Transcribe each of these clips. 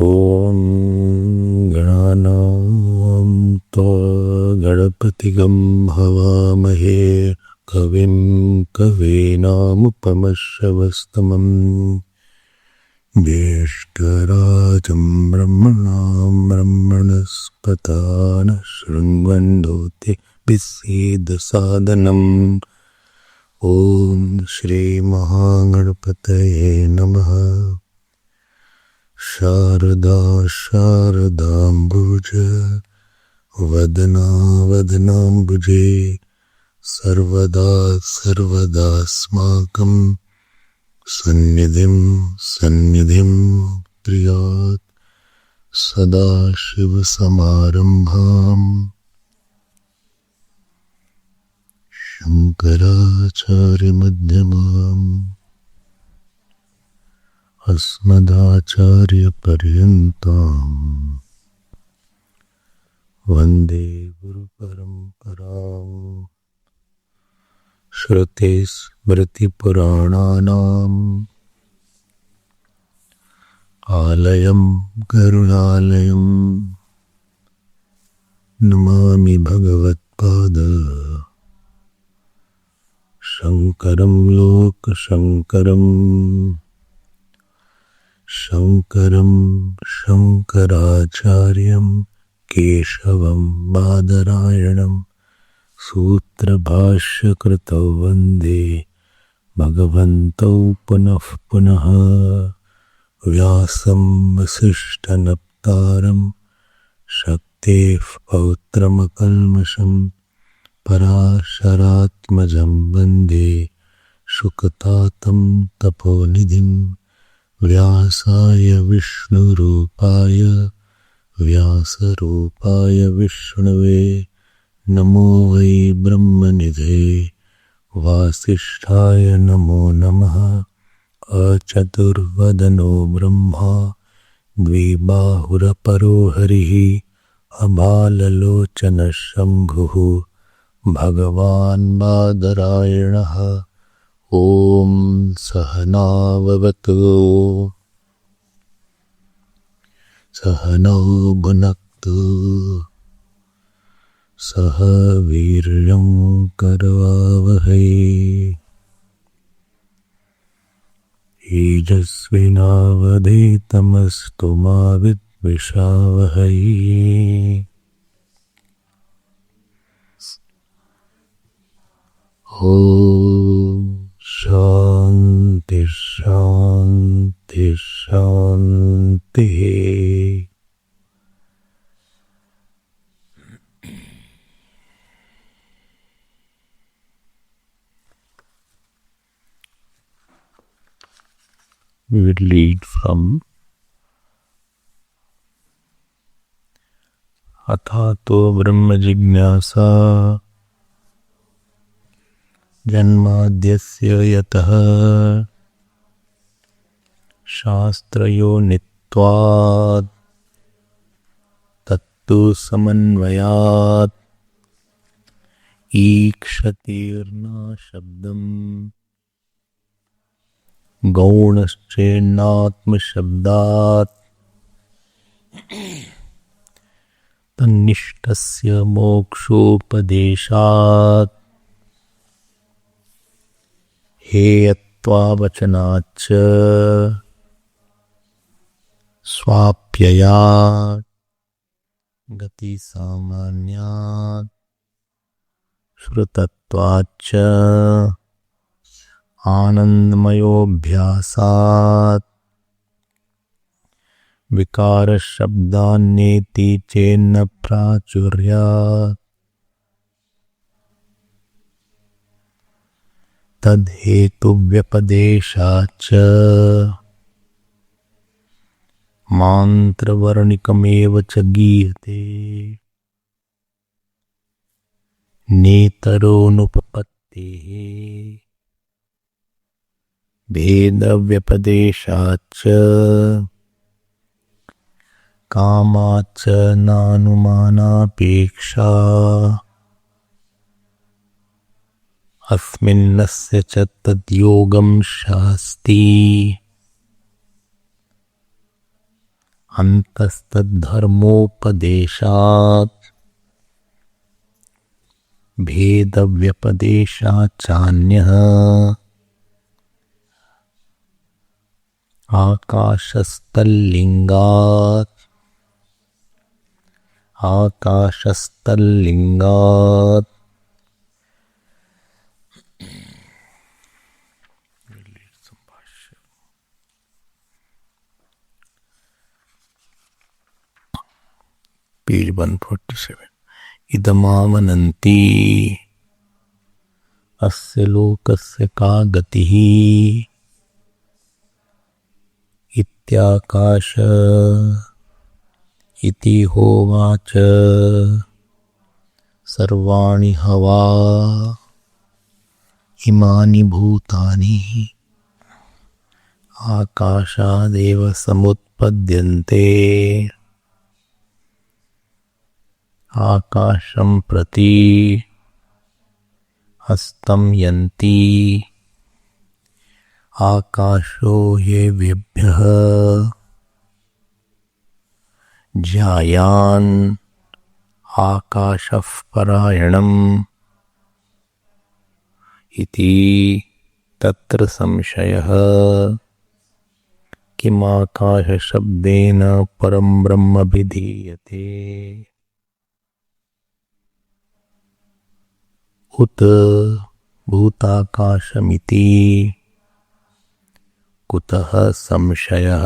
ओम गणानां गणपतिगं हवामहे कविं कवीनामुपमश्रवस्तमं ज्येष्ठराजं ब्रह्मणां ब्रह्मणस्पता नः शृण्वन्नोतिभिस्सीदसादनम्। ओम श्री महागणपतये नमः। शारदा शारदाम्बुज वदना वदनाम्बुजे सर्वदा सर्वदास्माकं सन्निधिं सन्निधिं प्रियात्। सदाशिवसमारम्भाम् शङ्कराचार्यमध्यमाम् अस्मदाचार्यपर्यन्ताम् वन्दे गुरुपरम्पराम्। श्रुतिस्मृतिपुराणानाम् आलयं करुणालयं नमामि भगवत्पाद शङ्करं लोकशङ्करम्। शङ्करं शङ्कराचार्यं केशवं बादरायणं सूत्रभाष्यकृतौ वन्दे भगवन्तौ पुनः पुनः। व्यासं वसिष्ठनप्तारं शक्तेः पौत्रमकल्मषं पराशरात्मजं वन्दे शुकतातं तपोनिधिं। व्यासाय विष्णुरूपाय व्यासरूपाय विष्णवे नमो वै ब्रह्मनिधे वासिष्ठाय नमो नमः। अचतुर्वदनो ब्रह्मा द्विबाहुरपरो हरिः अबाललोचनः शम्भुः भगवान् बादरायणः। ओम सहनाववतु सहनौ भुनक्तु सह वीर्यं करवावहै तेजस्विनावधीतमस्तु मा विद्विषावहै। ओम शांति शांति शांति। We will read from अथातो ब्रह्म जिज्ञासा जन्माद्यस्य यतः शास्त्रयोनित्वात् तत्तु समन्वयात् ईक्षतीर्ना शब्दम् गौणश्चेन्नात्मशब्दात् तन्निष्ठस्य मोक्षोपदेशात् हेयत्वावचनाच्च स्वाप्ययात् गतिसामान्यात् श्रुतत्वाच्च आनन्दमयोऽभ्यासात् विकारशब्दान्नेति चेन्न प्राचुर्यात् तद्हेतुव्यपदेशाच्च मान्त्रवर्णिकमेव च गीयते नेतरोऽनुपपत्तेः भेदव्यपदेशाच्च कामाच्च नानुमानापेक्षा अस्मिन्नस्य च तद्योगं शास्ति अन्तस्तद्धर्मोपदेशात् भेदव्यपदेशाच्चान्यः आकाशस्तल्लिंगात् पेज 147 इदमामनन्ति अस्य लोकस्य का गतिः इत्याकाश इति होवाच सर्वाणि हवा इमानि भूतानि आकाशादेव समुत्पद्यन्ते आकाशं प्रति हस्तं यन्ति आकाशो येभ्यः ज्यायान् आकाशः परायणम् इति तत्र संशयः किमाकाशशब्देन परं ब्रह्म विधीयते उत भूताकाशमिति कुतः संशयः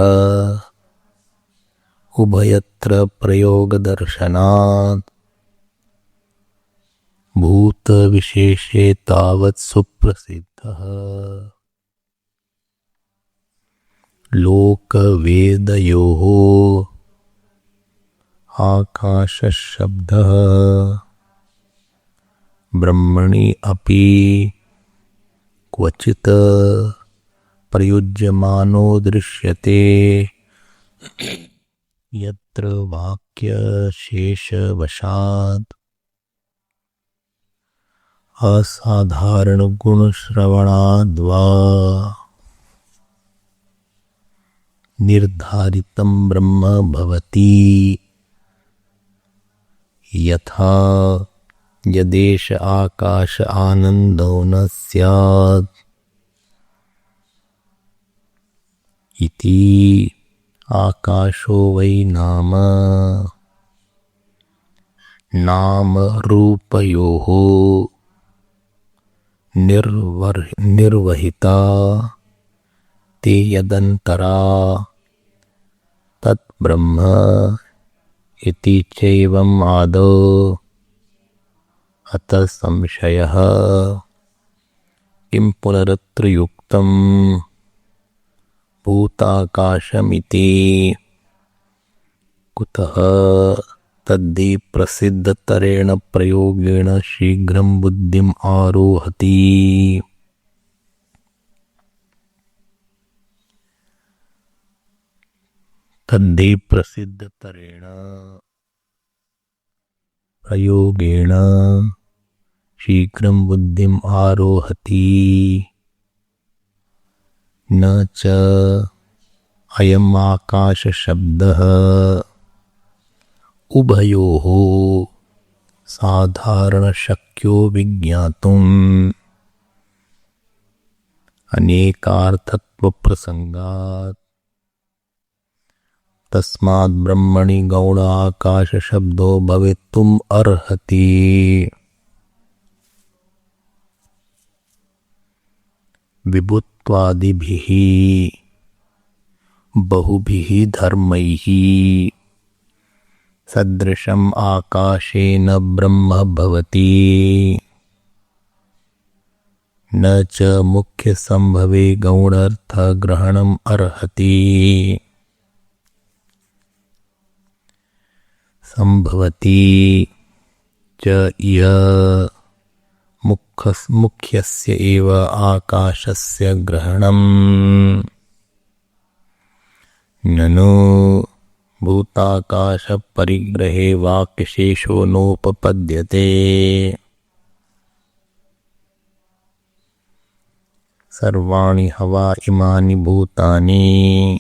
उभयत्र प्रयोगदर्शनात् भूतविशेषे तावत् सुप्रसिद्धः लोकवेदयोः आकाशशब्दः ब्रह्मणि अपि क्वचित् प्रयुज्यमानो दृश्यते यत्र वाक्यशेषवशात् असाधारणगुणश्रवणाद्वा निर्धारितं ब्रह्म भवति यथा यदेश आकाश आनन्दो न स्यात् इति आकाशो वै नाम रूपयोः निर्वहिता ते यदन्तरा तत् ब्रह्म इति चैवम् आदौ अतः संशयः किं पुनरत्र युक्तं भूताकाशमिति कुतः तद्धि प्रसिद्धतरेण प्रयोगेण शीघ्रं बुद्धिम् आरोहति तद्धि प्रसिद्धतरेण प्रयोगेण शीघ्रं बुद्धिम् आरोहति न च अयम् आकाशशब्दः उभयोः साधारणशक्यो विज्ञातुम् अनेकार्थत्वप्रसङ्गात् तस्माद् ब्रह्मणि गौण आकाशशब्दो भवितुम् अर्हति विभुत्वादिभिः बहुभिः धर्मैः सदृशम् आकाशेन ब्रह्म भवति न च मुख्यसम्भवे गौणार्थग्रहणम् अर्हति संभवति च यः मुख्यस्य एव आकाशस्य ग्रहणम् ननु भूताकाश परिग्रहे वाक्यशेषो नोपपद्यते। सर्वाणि हवा इमानि भूतानि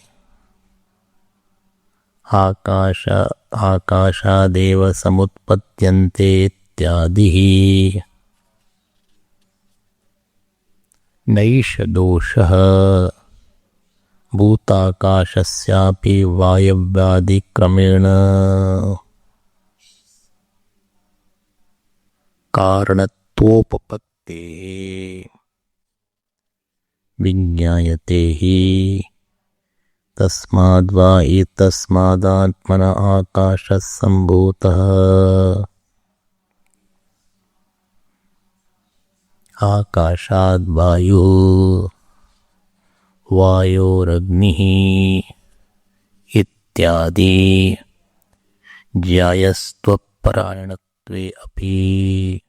आकाशादेव समुत्पद्यन्ते इत्यादिः। नैष दोषः भूताकाशस्यापि वायव्यादिक्रमेण कारणत्वोपपत्तेः विज्ञायते हि तस्माद्वा एतस्मादात्मन आकाशः सम्भूतः। आकाशाद् वायुः वायोरग्निः इत्यादि ज्यायस्त्वपरायणत्वे अपि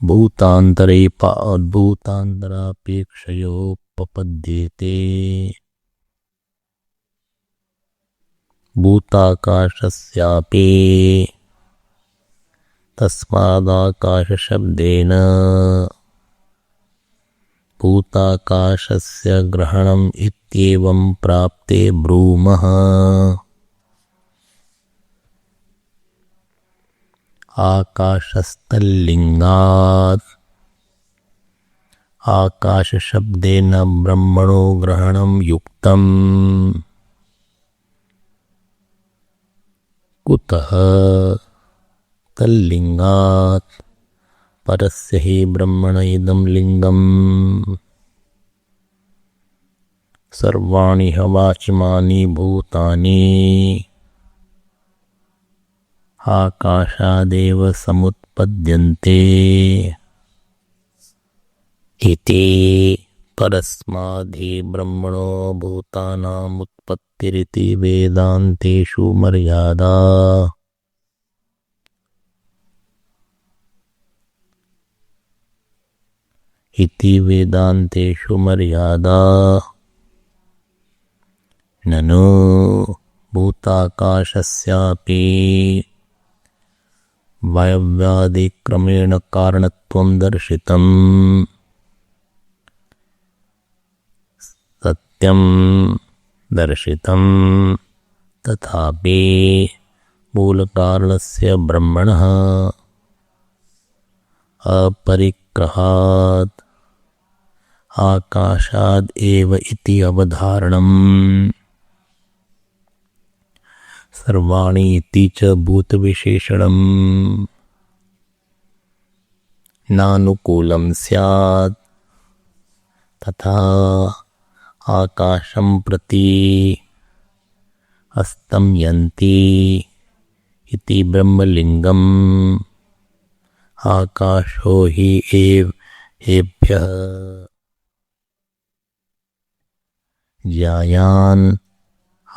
भूतान्तरापेक्षयोपपद्येते। भूताकाशस्यापि तस्मादाकाशशब्देन भूताकाशस्य ग्रहणम् इत्येवं प्राप्ते ब्रूमः। आकाशस्तल्लिङ्गात् आकाशशब्देन ब्रह्मणो ग्रहणं युक्तम्। कुतः तल्लिङ्गात् परस्य हि ब्रह्मण इदं लिङ्गम्। सर्वाणि हवा इमानि भूतानि आकाशादेव समुत्पद्यन्ते इति परस्माद्धि ब्रह्मणो भूतानामुत्पत्तिरिति वेदान्तेषु मर्यादा। इति वेदान्तेषु मर्यादा। ननु भूताकाशस्यापि वायव्यादिक्रमेण कारणत्वं दर्शितम्। सत्यं दर्शितम् तथापि मूलकारणस्य ब्रह्मणः अपरिग्रहात् आकाशाद् एव इति अवधारणम्। सर्वाणि इति च भूतविशेषणम् नानुकूलं स्यात्। तथा आकाशं प्रति अस्तम्यन्ति इति ब्रह्मलिङ्गम्। आकाशो हि एभ्यः ज्यायान्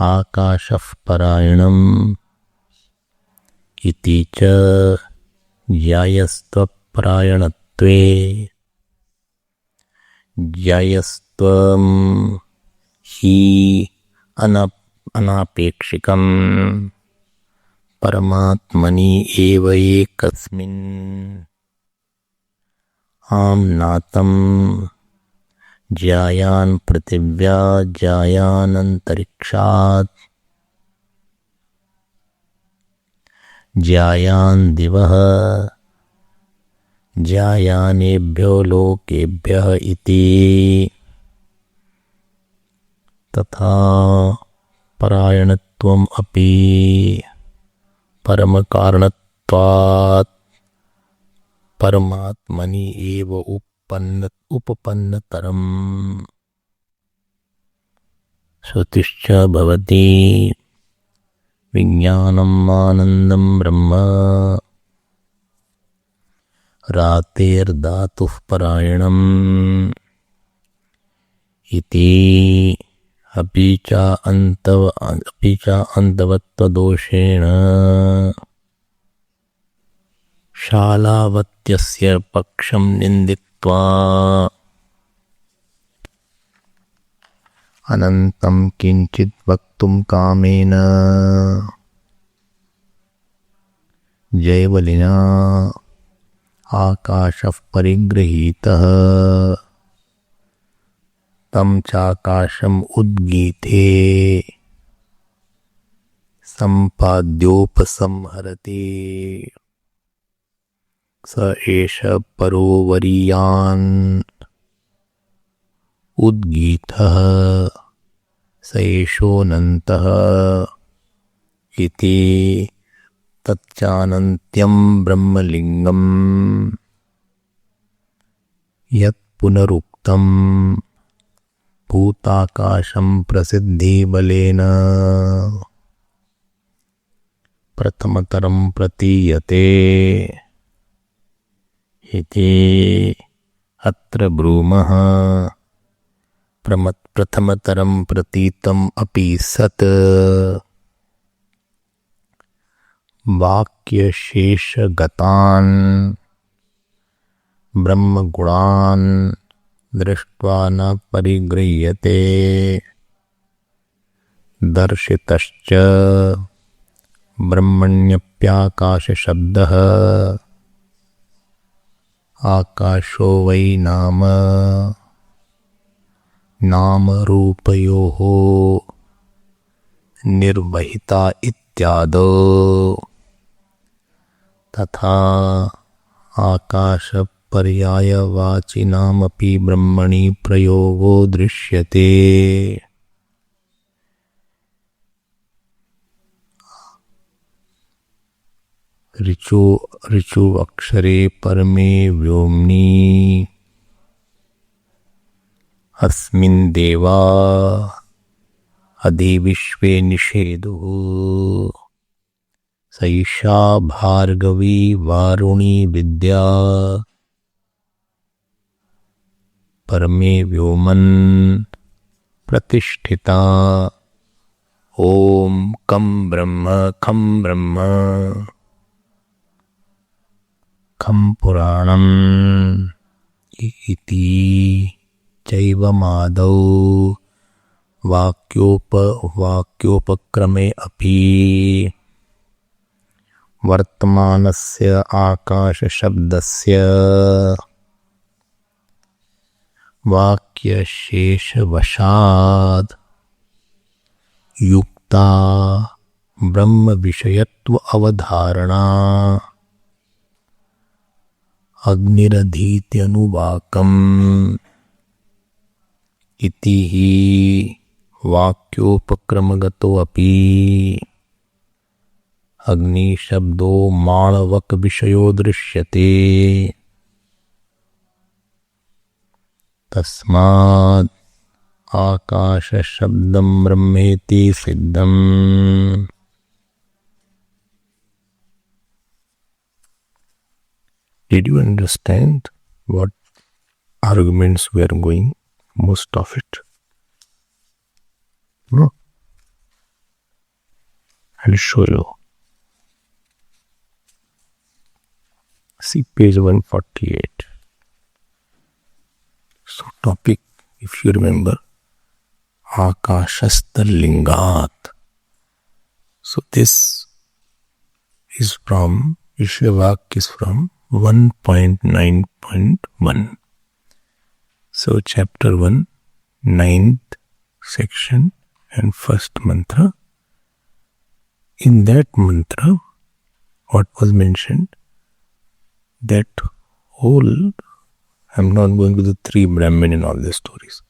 आकाशः परायणम् इति च ज्यायस्त्वपरायणत्वे ज्यायस्त्वं हि अनापेक्षिकम् परमात्मनि एव एकस्मिन् आम्नातं ज्यायान् पृथिव्या ज्यायानन्तरिक्षात् ज्यायान् दिवः ज्यायानेभ्यो लोकेभ्यः इति। तथा परायणत्वम् अपि परमकारणत्वात् परमात्मनि एव उपपन्नतरम्। श्रुतिश्च भवति विज्ञानम् आनन्दं ब्रह्म रातेर्धातुः परायणम् इति अपि च अन्तवत्वदोषेण शालावत्यस्य पक्षं निन्दित्वा अनन्तं किञ्चित् वक्तुं कामेन जयवलिना आकाशः परिगृहीतः तं चाकाशम् उद्गीथे सम्पाद्योपसंहरति स एष परो वरीयान् उद्गीतः स एषोऽनन्तः इति तच्चानन्त्यं ब्रह्मलिङ्गं यत् पुनरुक्तं भूताकाशं प्रसिद्धिबलेन प्रथमतरं प्रतीयते इति अत्र ब्रूमः। प्रथमतरं प्रतीतम् अपि सत् वाक्यशेषगतान् ब्रह्मगुणान् दृष्ट्वा न परिगृह्यते दर्शितश्च ब्रह्मण्यप्याकाशशब्दः आकाशो वै नामरूपयोः निर्वहिता इत्यादौ तथा आकाशपर्यायवाचिनामपि ब्रह्मणि प्रयोगो दृश्यते। ऋचु अक्षरे परमे व्योम्नि अस्मिन् देवा अधिविश्वे निषेदुः सैषा भार्गवी वारुणी विद्या परमे व्योमन् प्रतिष्ठिता ॐ कं ब्रह्म खं ब्रह्म खं पुराणम् इति चैवमादौ वाक्योपक्रमे अपि वर्तमानस्य आकाशशब्दस्य वाक्यशेषवशाद् युक्ता ब्रह्मविषयत्व अवधारणा अग्निरधीत्यनुवाकम् इति हि वाक्योपक्रमगतो अपि अग्निशब्दो माणवक विषयो दृश्यते तस्मात् आकाशशब्दं ब्रह्मेति सिद्धम्। Did you understand what arguments were going? Most of it? No. I'll show you. See page 148. So topic, if you remember, Akashasthalingat. So this is from, Ishvavak is from 1.9.1. So chapter 1, 9th section and first mantra. In that mantra, what was mentioned? That whole, I'm not going to the three Brahmin in all the stories.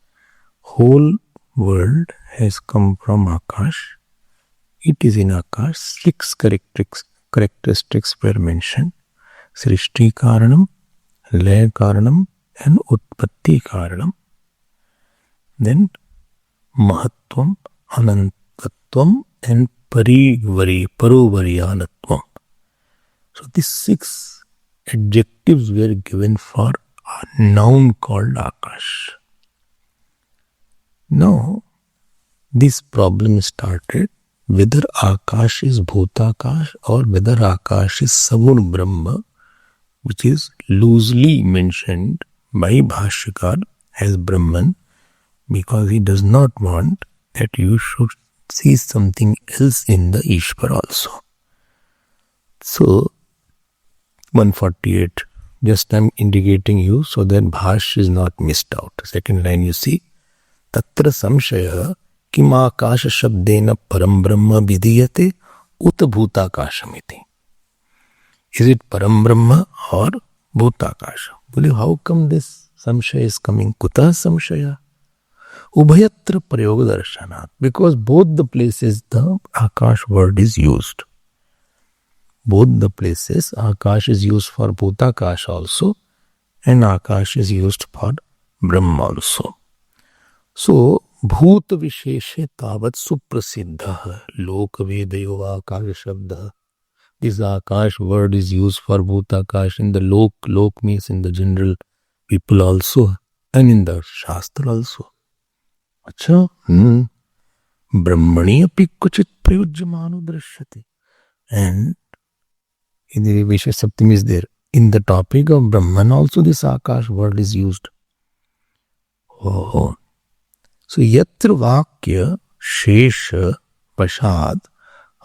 Whole world has come from Akash. It is in Akash. 6 characteristics were mentioned. Srishti Karanam, Laya Karanam and Utpatti Karanam. Then Mahatvam, Anantatvam and Paruvariyanatvam. So these 6 adjectives were given for a noun called Akash. Now, this problem started whether Akash is Bhutakash or whether Akash is Sagun Brahma, which is loosely mentioned by Bhashyakar as Brahman, because he does not want that you should see something else in the Ishvara also. So, 148, just I'm indicating you so that Bhash is not missed out. Second line you see, Tatra samshaya kim akasha shabdena param brahma vidiyate ut bhutakashamiti. Is it param brahma or bhutakasha? Boli, how come this samshaya is coming? Kuta samshaya? Ubhayatra prayoga darshanat. Because both the places the Akash word is used. Both the places Akash is used for Bhutakash also and Akash is used for Brahma also. So, Bhut Visheshe Tavat Suprasiddha Lok Vedayo Akash Shabda. This Akash word is used for Bhutakash in the Lok. Lok means in the general people also and in the Shastra also. Acha, Brahmani api kuchit prayujyamano drishyate. And in the Vishesha Saptami is there. In the topic of Brahman also this Akash word is used. Oh. So, yatra vakya shesha pashad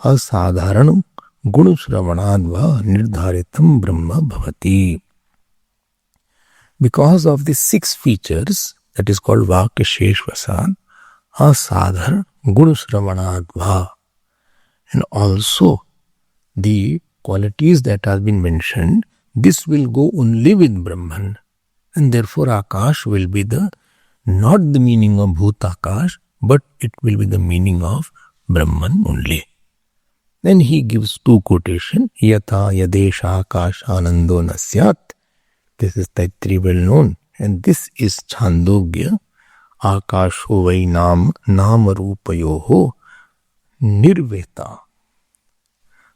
asadharanam gunusravanadva nirdharitam brahma bhavati. Because of the 6 features, that is called vakya shesh pasad, asadhar gunusravanadva. And also the qualities that have been mentioned, this will go only with Brahman. And therefore Akash will be not the meaning of Bhutakash, but it will be the meaning of Brahman only. Then he gives 2 quotations. Yatha yadesha akash anando nasyat. This is Taittiriya well known. And this is Chandogya. Akasho vai nama rupayoho nirveta.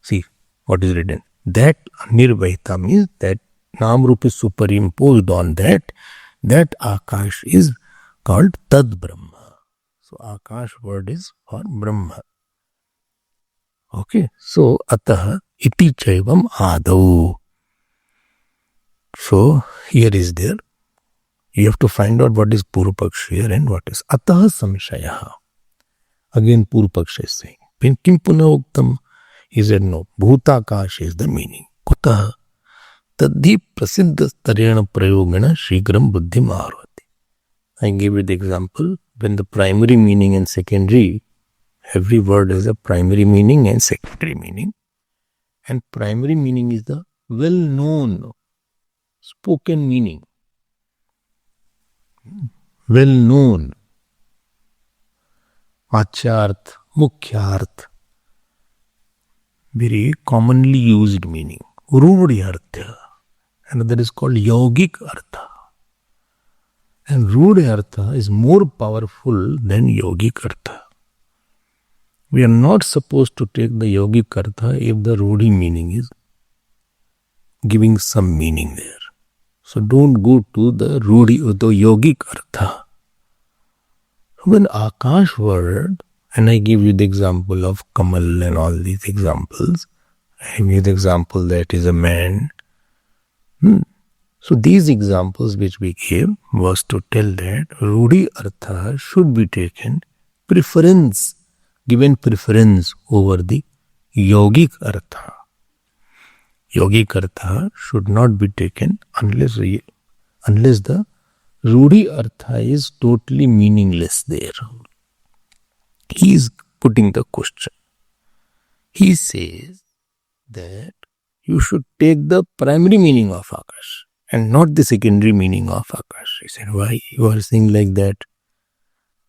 See what is written. That nirveta means that nam rup is superimposed on that. That Akash is called Tad Brahma. So Akash word is for Brahma. Okay. So Ataha iti chaivam adau. So here is there. You have to find out what is Purupaksh here and what is Ataha samshaya. Again Purupaksh is saying. Kim punah uktam? He said no. Bhutakash is the meaning. Kutaha? Tadhi prasiddha tarena prayogana shigram buddhi maharvati. I give you the example. When the primary meaning and secondary, every word has a primary meaning and secondary meaning. And primary meaning is the well-known, spoken meaning. Well-known. Acharth, Mukhyarth. Very commonly used meaning. Rudhi artha. Another is called yogic artha. And Rudhi artha is more powerful than yogic artha. We are not supposed to take the yogic artha if the Rudhi meaning is giving some meaning there. So don't go to the Rudhi or the yogic artha. When Akash word, and I give you the example of Kamal and all these examples, I give you the example that is a man. So these examples which we gave was to tell that Rudhi artha should be taken given preference over the yogic artha. Yogic artha should not be taken unless the Rudhi artha is totally meaningless there. He is putting the question. He says that you should take the primary meaning of Akash and not the secondary meaning of Akash. He said, why you are saying like that?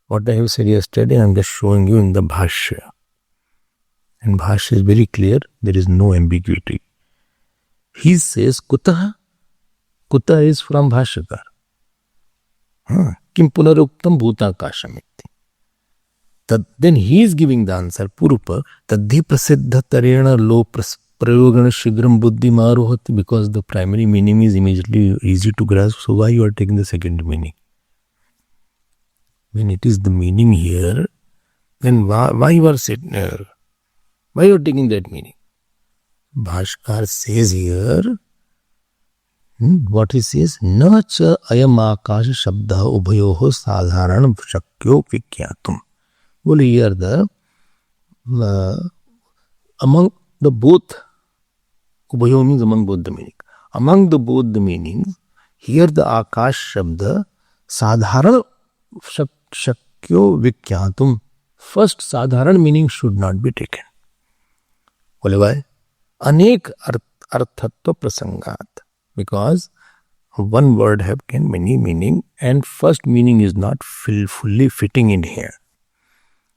What I have said yesterday, I am just showing you in the Bhashya. And Bhashya is very clear, there is no ambiguity. He says, Kuta? Kuta is from Bhashyakar. Kim punaruktam bhutakashamiti. Then he is giving the answer, Purupa, tadhi prasiddha tarena lo prayogana shigram buddhi maruhati, because the primary meaning is immediately easy to grasp. So why you are taking the second meaning? When it is the meaning here Then why you are sitting here? Why you are taking that meaning? Bhashkar says here, what he says, na cha ayam akash shabda ubhayoho sadharan shakyo vikyatum. Well, here among the both, ubhayo means among both the meaning. Among the both the meanings, here the akash shabda sadharan shakyo vikyatum. First sadharan meaning should not be taken. बोले भाई अनेक अर्थत्व प्रसंगात, because one word have can many meaning and first meaning is not fully fitting in here.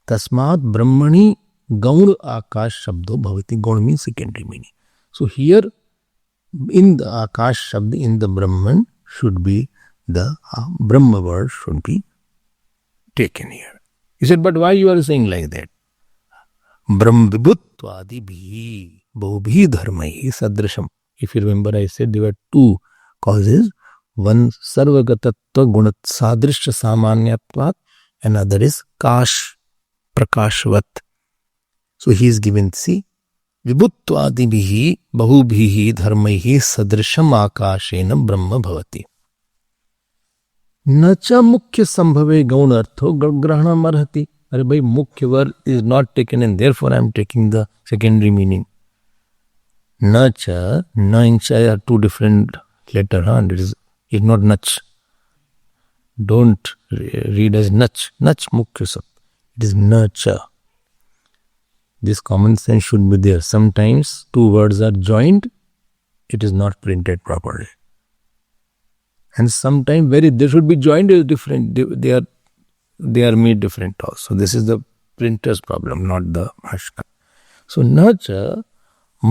तस्मात् ब्रह्मणि गौण आकाश शब्दो भवति. गौण means secondary meaning. So here in the akash shabd, in the Brahman should be the Brahma word should be taken here. He said, but why you are saying like that? Brahm vibhutvadi bhi bahubhi dharmai sadrasham. If you remember, I said there were two causes. One sarvagatatva gunat sadrisha samanyatvat, and other is kash prakashvat. So he is given, see, vibhutvadi bhi bahubhi dharmai sadrasham akashena brahma bhavati. न च मुख्य संभवे गौण अर्थो ग्रहणम अर्हति. अरे भाई मुख्य word is not taken and therefore I am taking the secondary meaning. न च न इन च are two different letter. It is not नच. डोंट रीड एज नच. नच मुख्य शब्द. इट इज न च. This common sense should be there. Sometimes two words are joined, it is not printed properly. And sometimes they should be joined is different. They are made different also. This is the printer's problem, not the Bhashkar. So na cha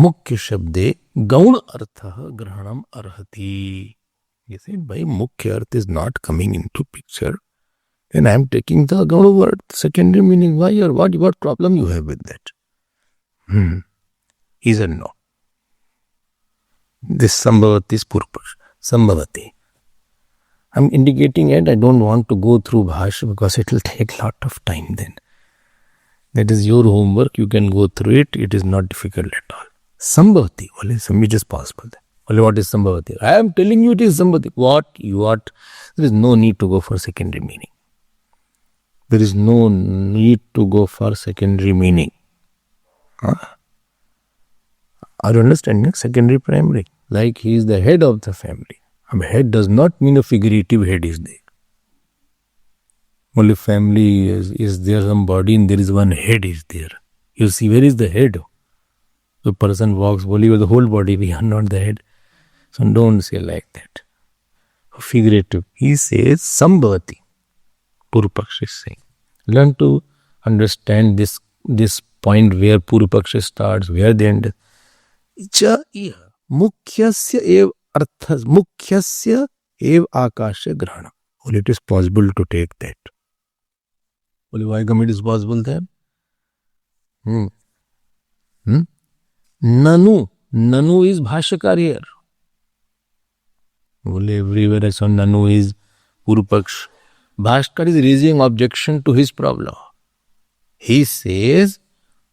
mukhya shabde gaun artha grahanam arhati. He said, by mukhya arth is not coming into picture, then I am taking the gaun word, secondary meaning. Why or what problem you have with that? He said no. This sambhavati is purpash. Sambhavati. I'm indicating it. I don't want to go through Bhasha because it will take a lot of time then. That is your homework. You can go through it. It is not difficult at all. Sambhavati. Only it is possible. Only what is Sambhavati? I am telling you it is Sambhavati. What? There is no need to go for secondary meaning. There is no need to go for secondary meaning. Are you understanding? Secondary, primary. Like he is the head of the family. Head does not mean a figurative head is there. Only family is there some body and there is one head is there. You see, where is the head? The person walks only with the whole body, we are not the head. So don't say like that. Figurative. He says Sambhavati. Purupaksh is saying. Learn to understand this point where Purupaksh starts, where the end. Cha iya mukhyasya ev arthas mukhyasya ev akasya grahana. Well, it is possible to take that. Well, why come it is possible then? Nanu is Bhashakar here. Well, everywhere I saw Nanu is Purupaksh. Bhashkar is raising objection to his problem. He says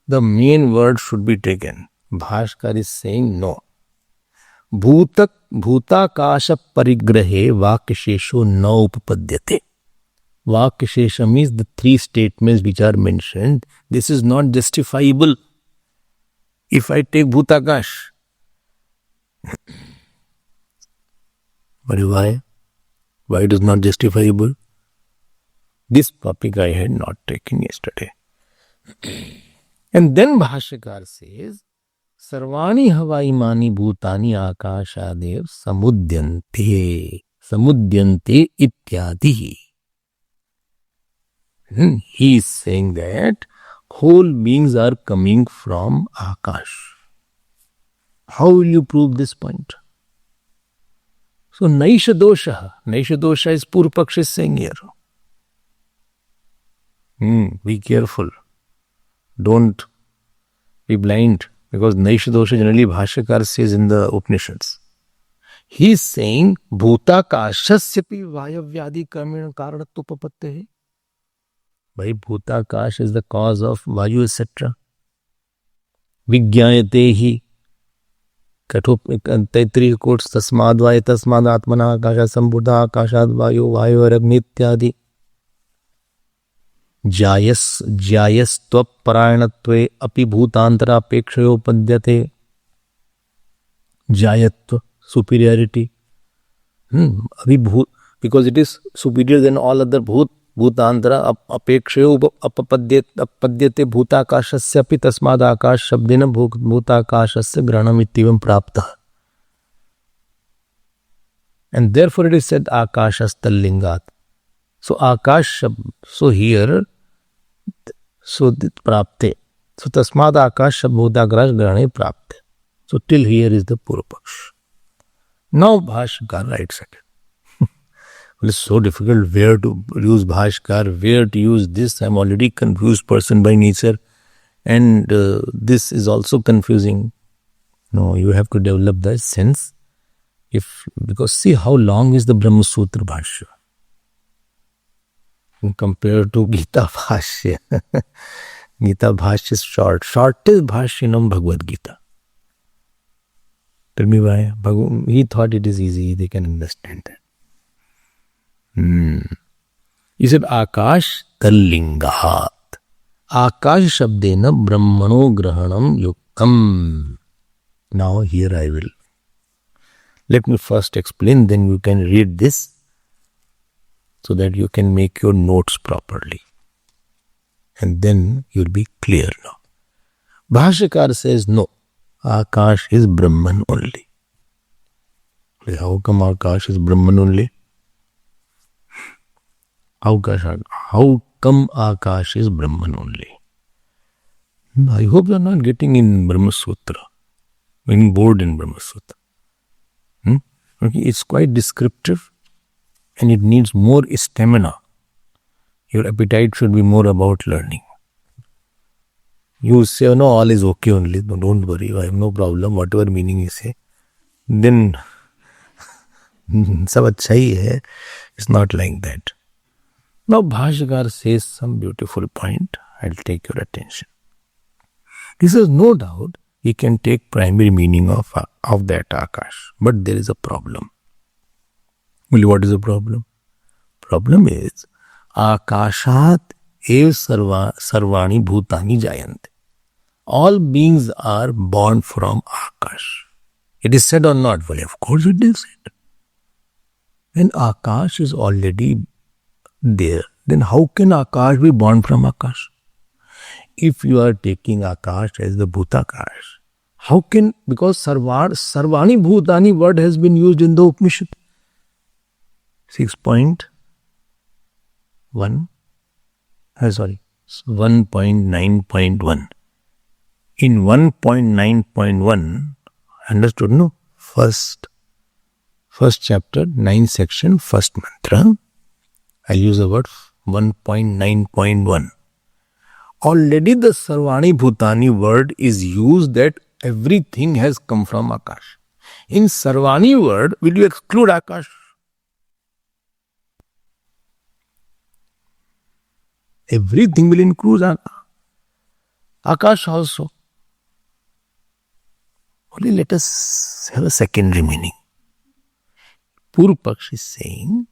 the main word should be taken. Bhashkar is saying no. Bhutakasha parigrahe vakyashesho na upapadyate. Vakyashesha means the three statements which are mentioned. This is not justifiable. If I take Bhutakash. But why? Why it is not justifiable? This topic I had not taken yesterday. And then Bhashakar says, Sarvani havaimani bhutani akashadev samudyante ityadihi. He is saying that whole beings are coming from Akash. How will you prove this point? So Naisha dosha is Purupaksh is saying here. Be careful. Don't be blind, because Naisha dosha generally Bhashakar says in the Upanishads. He is saying Bhutakashasyapi vayavyadi karmena karanatupapattehe. Bhai, Bhutakash is the cause of Vayu, etc. Vigyayate hi. Taittiriya quotes Tasmad Vayu Tasmad Atmana Akasha Sambuddha Akashad Vayu Vayu Aragni इत्यादि. जायस्त्वपरायणत्वे अपि भूतांतरापेक्षयोपद्यते. जायत्व, superiority. Because it is superior than all other bhutantara apekshyo apapadyate bhutakashasya api tasmad akash shabdena bhutakashasya granam ittivam prapta. And therefore it is said akashastallingat. So akash, so here, so prapte. So tasmad akash bhutakash grane prapte. So till here is the Purvapaksh. Now Bhashkar writes again. Well, it's so difficult where to use Bhashkar, where to use this. I'm already confused person by nature. And this is also confusing. No, you have to develop the sense. Because see how long is the Brahma Sutra Bhashya compared to Gita Bhashya. Gita Bhashya is short. Shortest Bhashyanam Bhagavad Gita. Tell me why. He thought it is easy. They can understand that. He said, Akash tallingahat. Akash shabdena brahmano grahanam yukam. Now here I will. Let me first explain, then you can read this so that you can make your notes properly. And then you'll be clear now. Bhashyakar says, no, Akash is Brahman only. How come Akash is Brahman only? How come Akash is Brahman only? I hope you are not getting in Brahma Sutra, getting bored in Brahma Sutra. Okay, it's quite descriptive and it needs more stamina. Your appetite should be more about learning. You say, no, all is okay only. No, don't worry, I have no problem, whatever meaning you say. Then, sab achha hi hai. It's not like that. Now, Bhashyakar says some beautiful point. I'll take your attention. He says, no doubt, he can take primary meaning of that Akash. But there is a problem. Well, what is the problem? Problem is, Akashat ev sarvani bhutani jayante. All beings are born from Akash. It is said or not? Well, of course it is said. When Akash is already there, then how can Akash be born from Akash? If you are taking Akash as the Bhutakash, how can, because Sarvani Bhutani word has been used in the Upanishad. 1.9.1. In 1.9.1, understood, no? First chapter, 9th section, first mantra. I'll use the word 1.9.1. Already the Sarvani Bhutani word is used that everything has come from Akash. In Sarvani word, will you exclude Akash? Everything will include Akash also. Only let us have a secondary meaning. Purvapaksh is saying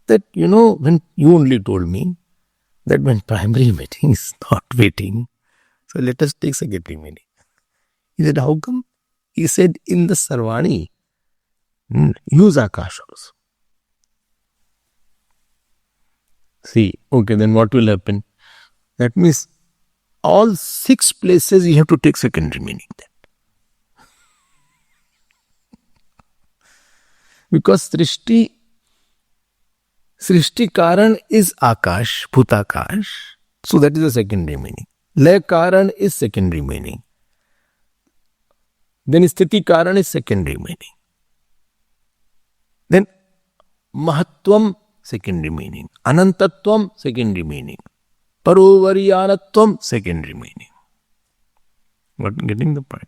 that, when you only told me that when primary meaning is not waiting, so let us take secondary meaning. He said, how come? He said, in the Sarvani, use Akash also. See, okay, then what will happen? That means all 6 places you have to take secondary meaning then. Because Srishti Karan is Akash, Bhutakash. So that is the secondary meaning. Lay Karan is secondary meaning. Then Sthiti Karan is secondary meaning. Then Mahatvam, secondary meaning. Anantatvam, secondary meaning. Parovaryanatvam, secondary meaning. What, getting the point?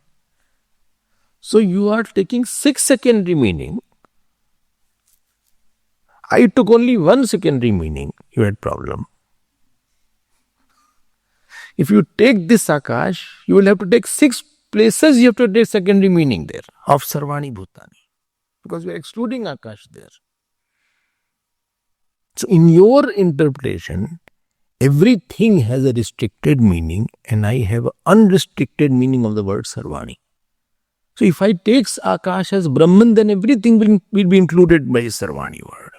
So you are taking 6 secondary meaning. I took only 1 secondary meaning. You had problem. If you take this Akash, you will have to take 6 places, you have to take secondary meaning there of Sarvani Bhutani. Because we are excluding Akash there. So in your interpretation, everything has a restricted meaning and I have an unrestricted meaning of the word Sarvani. So if I take Akash as Brahman, then everything will be included by Sarvani word.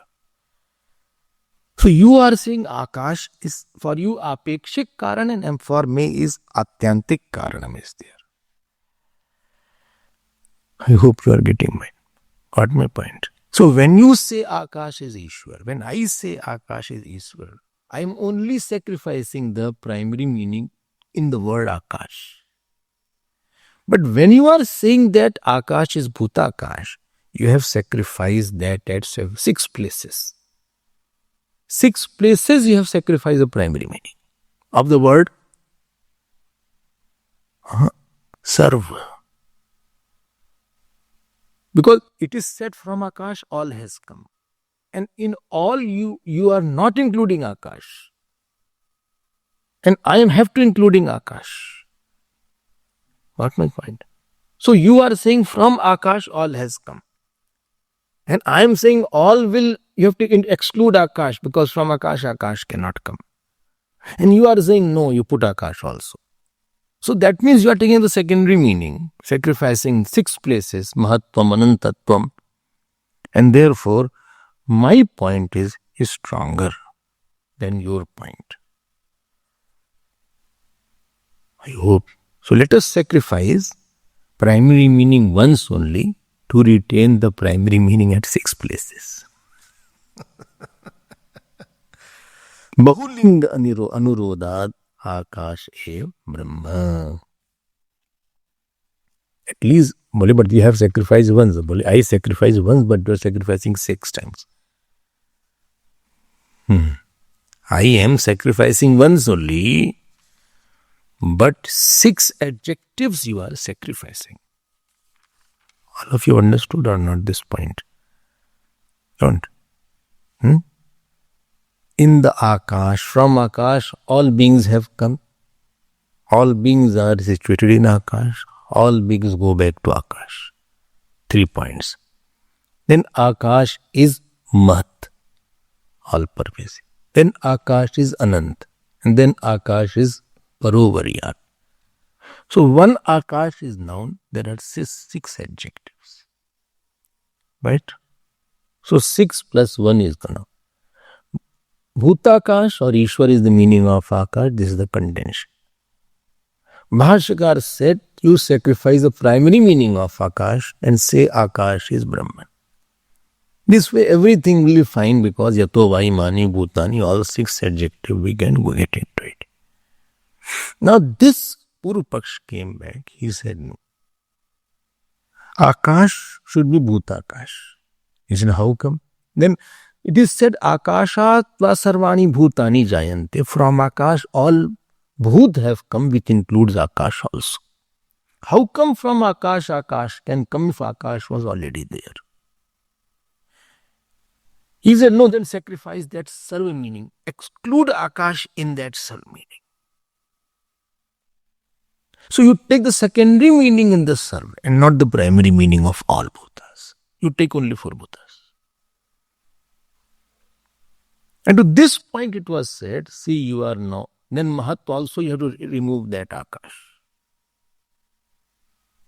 So you are saying Akash is for you Apekshik Karan and for me is Atyantik Karanam is there. I hope you are got my point. So when you say Akash is Ishwar, when I say Akash is Ishwar, I am only sacrificing the primary meaning in the word Akash. But when you are saying that Akash is Bhutakash, you have sacrificed that at 6 places. 6 places you have sacrificed the primary meaning of the word Sarva. Because it is said from Akash all has come. And in all you are not including Akash. And I have to including Akash. Got my point? So you are saying from Akash all has come. And I am saying all will, you have to exclude Akash because from Akash cannot come. And you are saying no, you put Akash also. So that means you are taking the secondary meaning, sacrificing 6 places, Mahatvam, Anantatvam. And therefore, my point is stronger than your point. I hope. So let us sacrifice primary meaning once only to retain the primary meaning at 6 places. Bahulinga anurodhat Akash ev Brahma. At least, but you have sacrificed once. I sacrifice once, but you are sacrificing 6 times. I am sacrificing once only, but 6 adjectives you are sacrificing. All of you understood or not this point? Don't. In the Akash, from Akash, all beings have come. All beings are situated in Akash. All beings go back to Akash. 3 points. Then Akash is Mahat, all pervasive. Then Akash is Anant. And then Akash is Parovariyat. So one Akash is noun, there are 6 adjectives. Right? So 6 plus 1 is the noun. Bhutakash or Ishwar is the meaning of Akash. This is the contention. Bhashyakar said, you sacrifice the primary meaning of Akash and say Akash is Brahman. This way everything will be fine because Yato Vai Mani Bhutani, all 6 adjectives we can go get into it. Now this Purupaksh came back. He said no. Akash should be Bhutakash. He said, how come? Then it is said Akashat va Sarvani Bhutani Jayante. From Akash all Bhut have come, which includes Akash also. How come from Akash can come if Akash was already there? He said, no, then sacrifice that Sarva meaning. Exclude Akash in that Sarva meaning. So you take the secondary meaning in the Sarva and not the primary meaning of all Bhutas. You take only 4 Bhutas. And to this point it was said, see you are now. Then Mahat also you have to remove that Akash.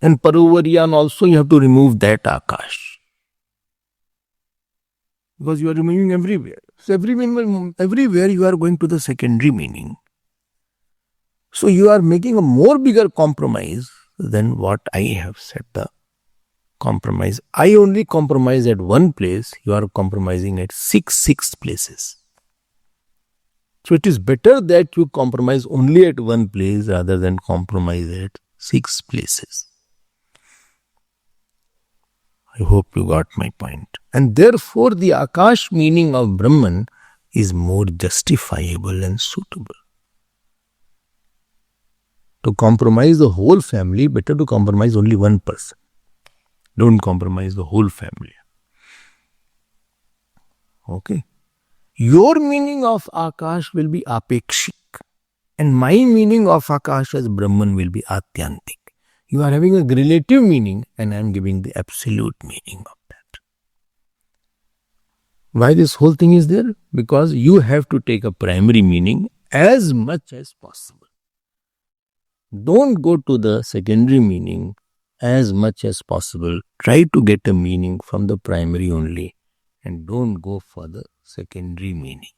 And Paruvaryan also you have to remove that Akash. Because you are removing everywhere. So everywhere you are going to the secondary meaning. So you are making a more bigger compromise than what I have said the compromise. I only compromise at one place. You are compromising at 6 places. So it is better that you compromise only at one place rather than compromise at 6 places. I hope you got my point. And therefore the Akash meaning of Brahman is more justifiable and suitable. To compromise the whole family, better to compromise only one person. Don't compromise the whole family. Okay. Your meaning of Akash will be apekshik. And my meaning of Akash as Brahman will be Atyantik. You are having a relative meaning and I am giving the absolute meaning of that. Why this whole thing is there? Because you have to take a primary meaning as much as possible. Don't go to the secondary meaning as much as possible. Try to get a meaning from the primary only and don't go for the secondary meaning.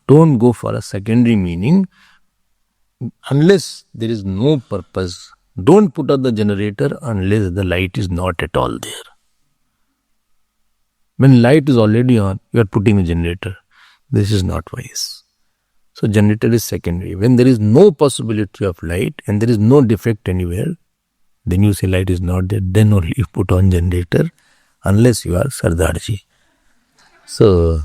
Don't go for a secondary meaning unless there is no purpose. Don't put out the generator unless the light is not at all there. When light is already on, you are putting the generator. This is not wise. So generator is secondary. When there is no possibility of light and there is no defect anywhere, then you say light is not there. Then only you put on generator unless you are Sardarji. So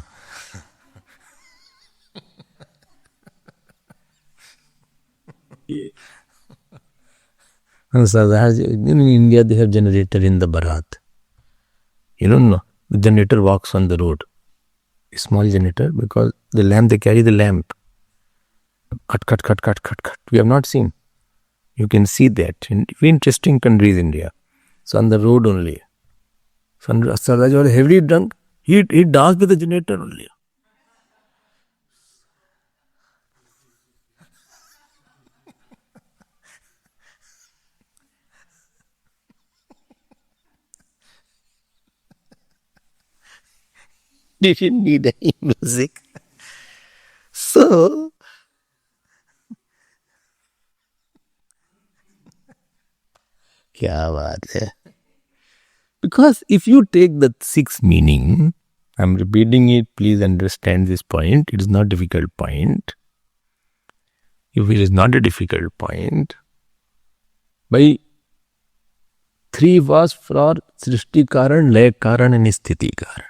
in India they have generator in the Bharat. You don't know. The generator walks on the road. A small generator because the lamp, they carry the lamp. Cut. We have not seen. You can see that in very interesting countries, India. So on the road only. So Sardaji was heavily drunk. He danced with the generator only. Didn't need any music. So, kya baat hai? Because if you take the sixth meaning, I'm repeating it, please understand this point. It is not a difficult point. If it is not a difficult point, by 3 was for Srishti Karan, Lay Karan and Sthiti Karan.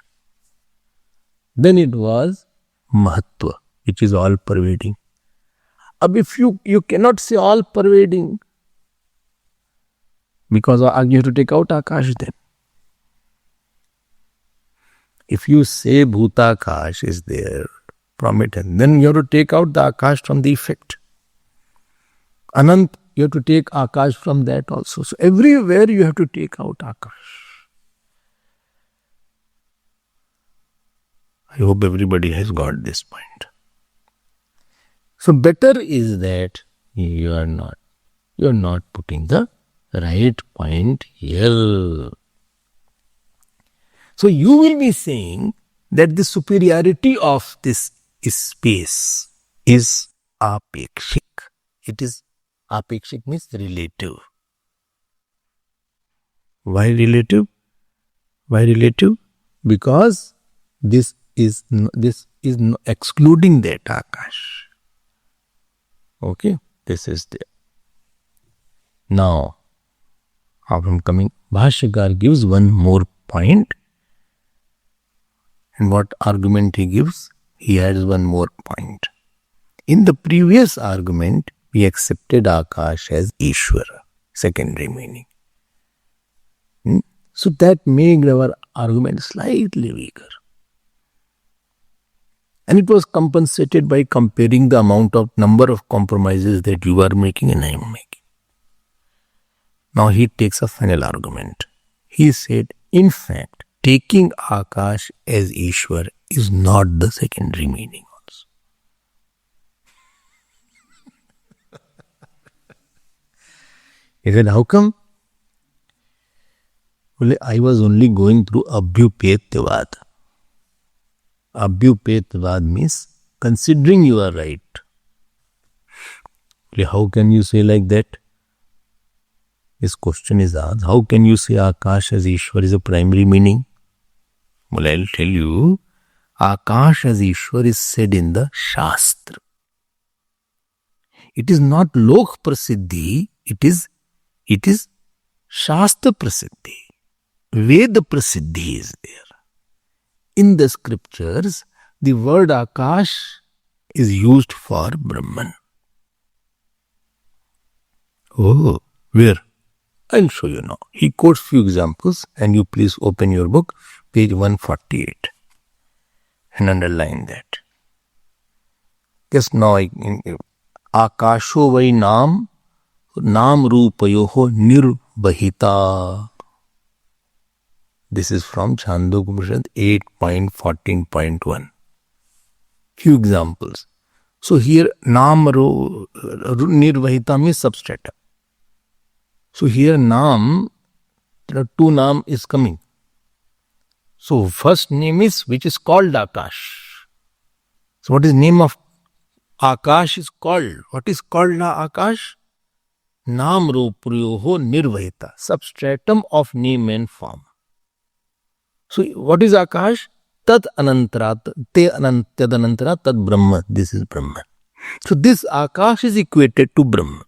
Then it was Mahatva, which is all pervading. Ab if you cannot say all pervading, because you have to take out Akash then. If you say Bhutakash is there from it, and then you have to take out the Akash from the effect. Anant, you have to take Akash from that also. So everywhere you have to take out Akash. I hope everybody has got this point. So better is that you are not putting the right point here. So you will be saying that the superiority of this space is apekshik. It is apekshik means relative. Why relative? Because this is excluding that Akash. Okay, this is there. Now, I'm coming. Bhashyakar gives one more point. And what argument he gives? He adds one more point. In the previous argument, we accepted Akash as Ishvara, secondary meaning. So that made our argument slightly weaker. And it was compensated by comparing the number of compromises that you are making and I am making. Now he takes a final argument. He said, in fact, taking Akash as Ishwar is not the secondary meaning also. He said, how come? Well, I was only going through Abhyupetavad. Abhyupetavad means considering you are right. Well, how can you say like that? This question is asked, how can you say Akash as Ishwar is a primary meaning? Well, I'll tell you, Akash as Ishwar is said in the Shastra. It is not Lok Prasiddhi, it is Shastra Prasiddhi. Veda Prasiddhi is there. In the scriptures, the word Akash is used for Brahman. Oh, where? I'll show you now. He quotes few examples and you please open your book, page 148 and underline that. Guess now, Akasho vai nam रूपयोः निर्वहिता. This is from Chandogya Upanishad 8.14.1. Few examples. So here Nam Nirvahita means substrata. So here Nam, there are two Nam is coming. So first name is which is called Akash. So what is name of Akash is called? What is called Akash? Nam Ruprayoho Nirvahita, substratum of name and form. So what is Akash? Tad Anantara, Te Anantara, Tad Brahma. This is Brahma. So this Akash is equated to Brahma.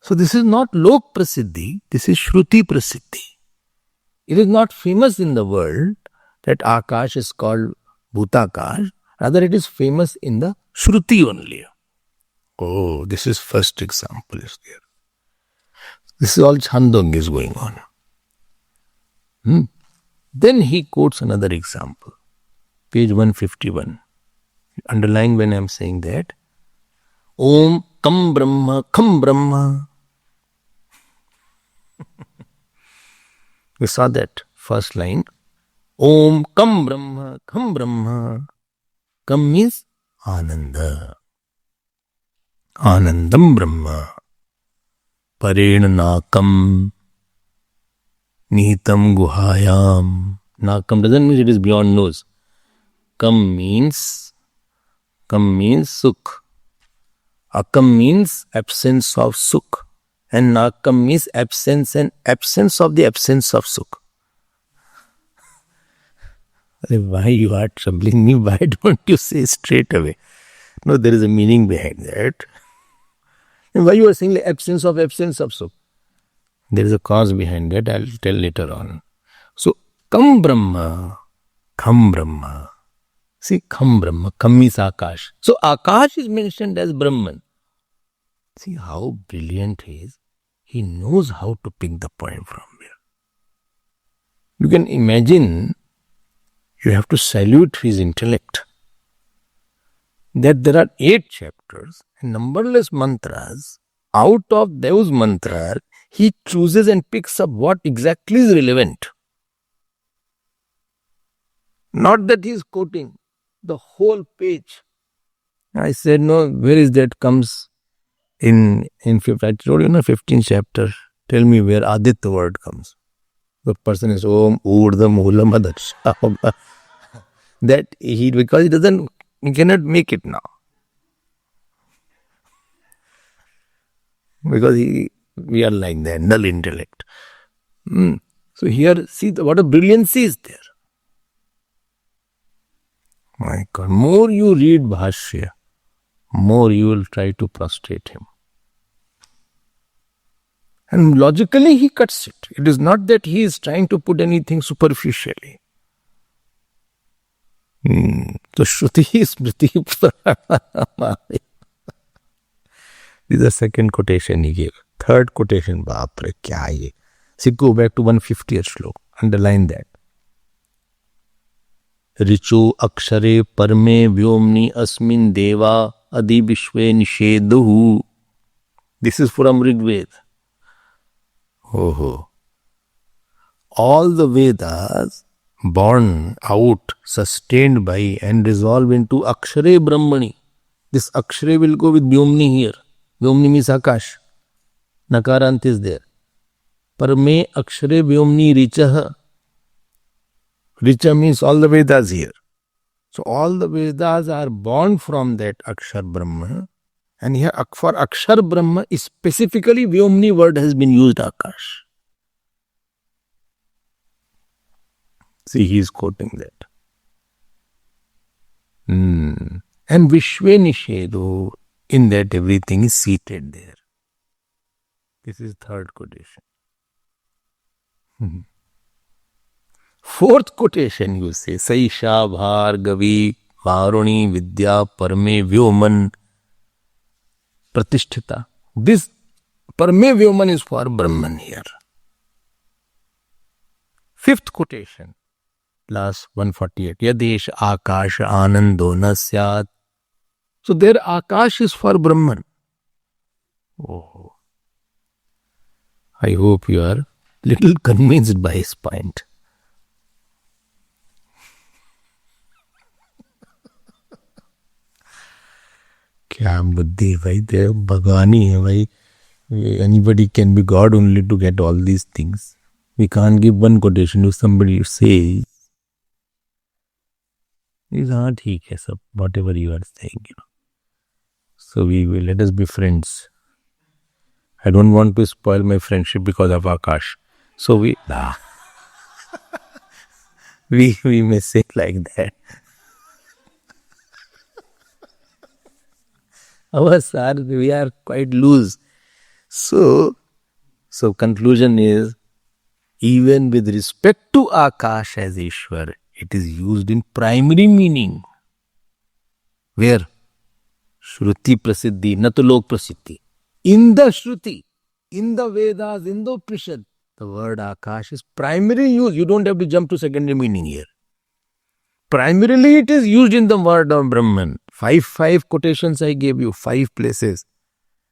So this is not Lok Prasiddhi, this is Shruti Prasiddhi. It is not famous in the world that Akash is called Bhutakash. Rather it is famous in the Shruti only. Oh, this is first example is there. This is all Chandogya is going on. Then he quotes another example. Page 151. Underline when I am saying that. Om Kam Brahma Kham Brahma. We saw that first line. Om Kam Brahma Kham Brahma. Kam means Ananda. Anandam Brahma. Parena Nakam. Nihitam Guhayam. Nakam doesn't mean it is beyond nose. Kam means Sukh. Akam means absence of Sukh. And Nakam means absence and absence of the absence of Sukh. Why you are troubling me? Why don't you say straight away? No, there is a meaning behind that. And why you are saying the absence of Sukh? There is a cause behind that. I will tell later on. So, Kam Brahma, Kham Brahma. See, Kham Brahma, Kham means Akash. So, Akash is mentioned as Brahman. See how brilliant he is. He knows how to pick the point from where. You can imagine, you have to salute his intellect. That there are 8 chapters and numberless mantras. Out of those mantras, he chooses and picks up what exactly is relevant. Not that he is quoting the whole page. I said, no, where is that comes in 5th? I told you, 15th chapter. Tell me where Aditya word comes. The person is Om Urdham Hulam Adar. That because he cannot make it now. Because we are like that, null intellect. So here, see what a brilliancy is there. My God, more you read Bhashya, more you will try to prostrate him. And logically he cuts it. It is not that he is trying to put anything superficially. So Shruti Smriti. This is the second quotation he gave. Third quotation, Baapre, kya ye? See, go back to 150th slok. Underline that. Richo akshare parme vyomni asmin deva adi vishve nisheduhu. This is from Rigveda. Oh. All the Vedas born out, sustained by and resolve into akshare brahmani. This akshare will go with vyomni here. Vyomni means Akash. Nakarant is there. Parme akshare vyomni richaha. Richa means all the Vedas here. So all the Vedas are born from that Akshar Brahma. And here for Akshar Brahma, specifically Vyomni word has been used, Akash. See, he is quoting that. And Vishve Nishedo, in that everything is seated there. This is third quotation. Fourth quotation you say, Saisha Bhargavi Varuni Vidya Parme Vyoman Pratishtita. This Parme Vyoman is for Brahman here. Fifth quotation, last 148. Yadesh Akash Anando na syat So there Akash is for Brahman. Oh. I hope you are little convinced by his point. क्या बुद्धि भाई, तेरे भगवान ही है भाई. Anybody can be God only to get all these things. We can't give one quotation if somebody says, हाँ ठीक है सब, whatever you are saying, you know. So we will, let us be friends. I don't want to spoil my friendship because of Akash. So we may say like that. We are quite loose. So conclusion is, even with respect to Akash as Ishwar, it is used in primary meaning. Where? Shruti Prasiddhi, na to Lok Prasiddhi. In the Shruti, in the Vedas, in the Upanishad, the word Akash is primary use. You don't have to jump to secondary meaning here. Primarily it is used in the word of Brahman. Five quotations I gave you, 5 places.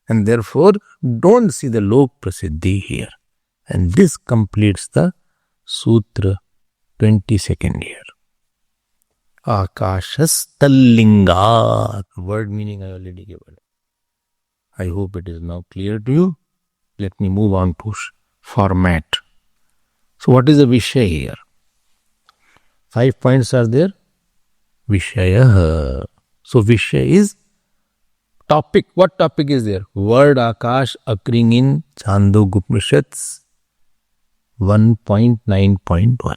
And therefore, don't see the Lok Prasiddhi here. And this completes the Sutra 22nd here. Akashas Tallingat. Word meaning I already given. I hope it is now clear to you. Let me move on to format. So what is the Vishaya here? 5 points are there. Vishaya. So Vishaya is topic. What topic is there? Word Akash occurring in Chandogya Upanishads 1.9.1.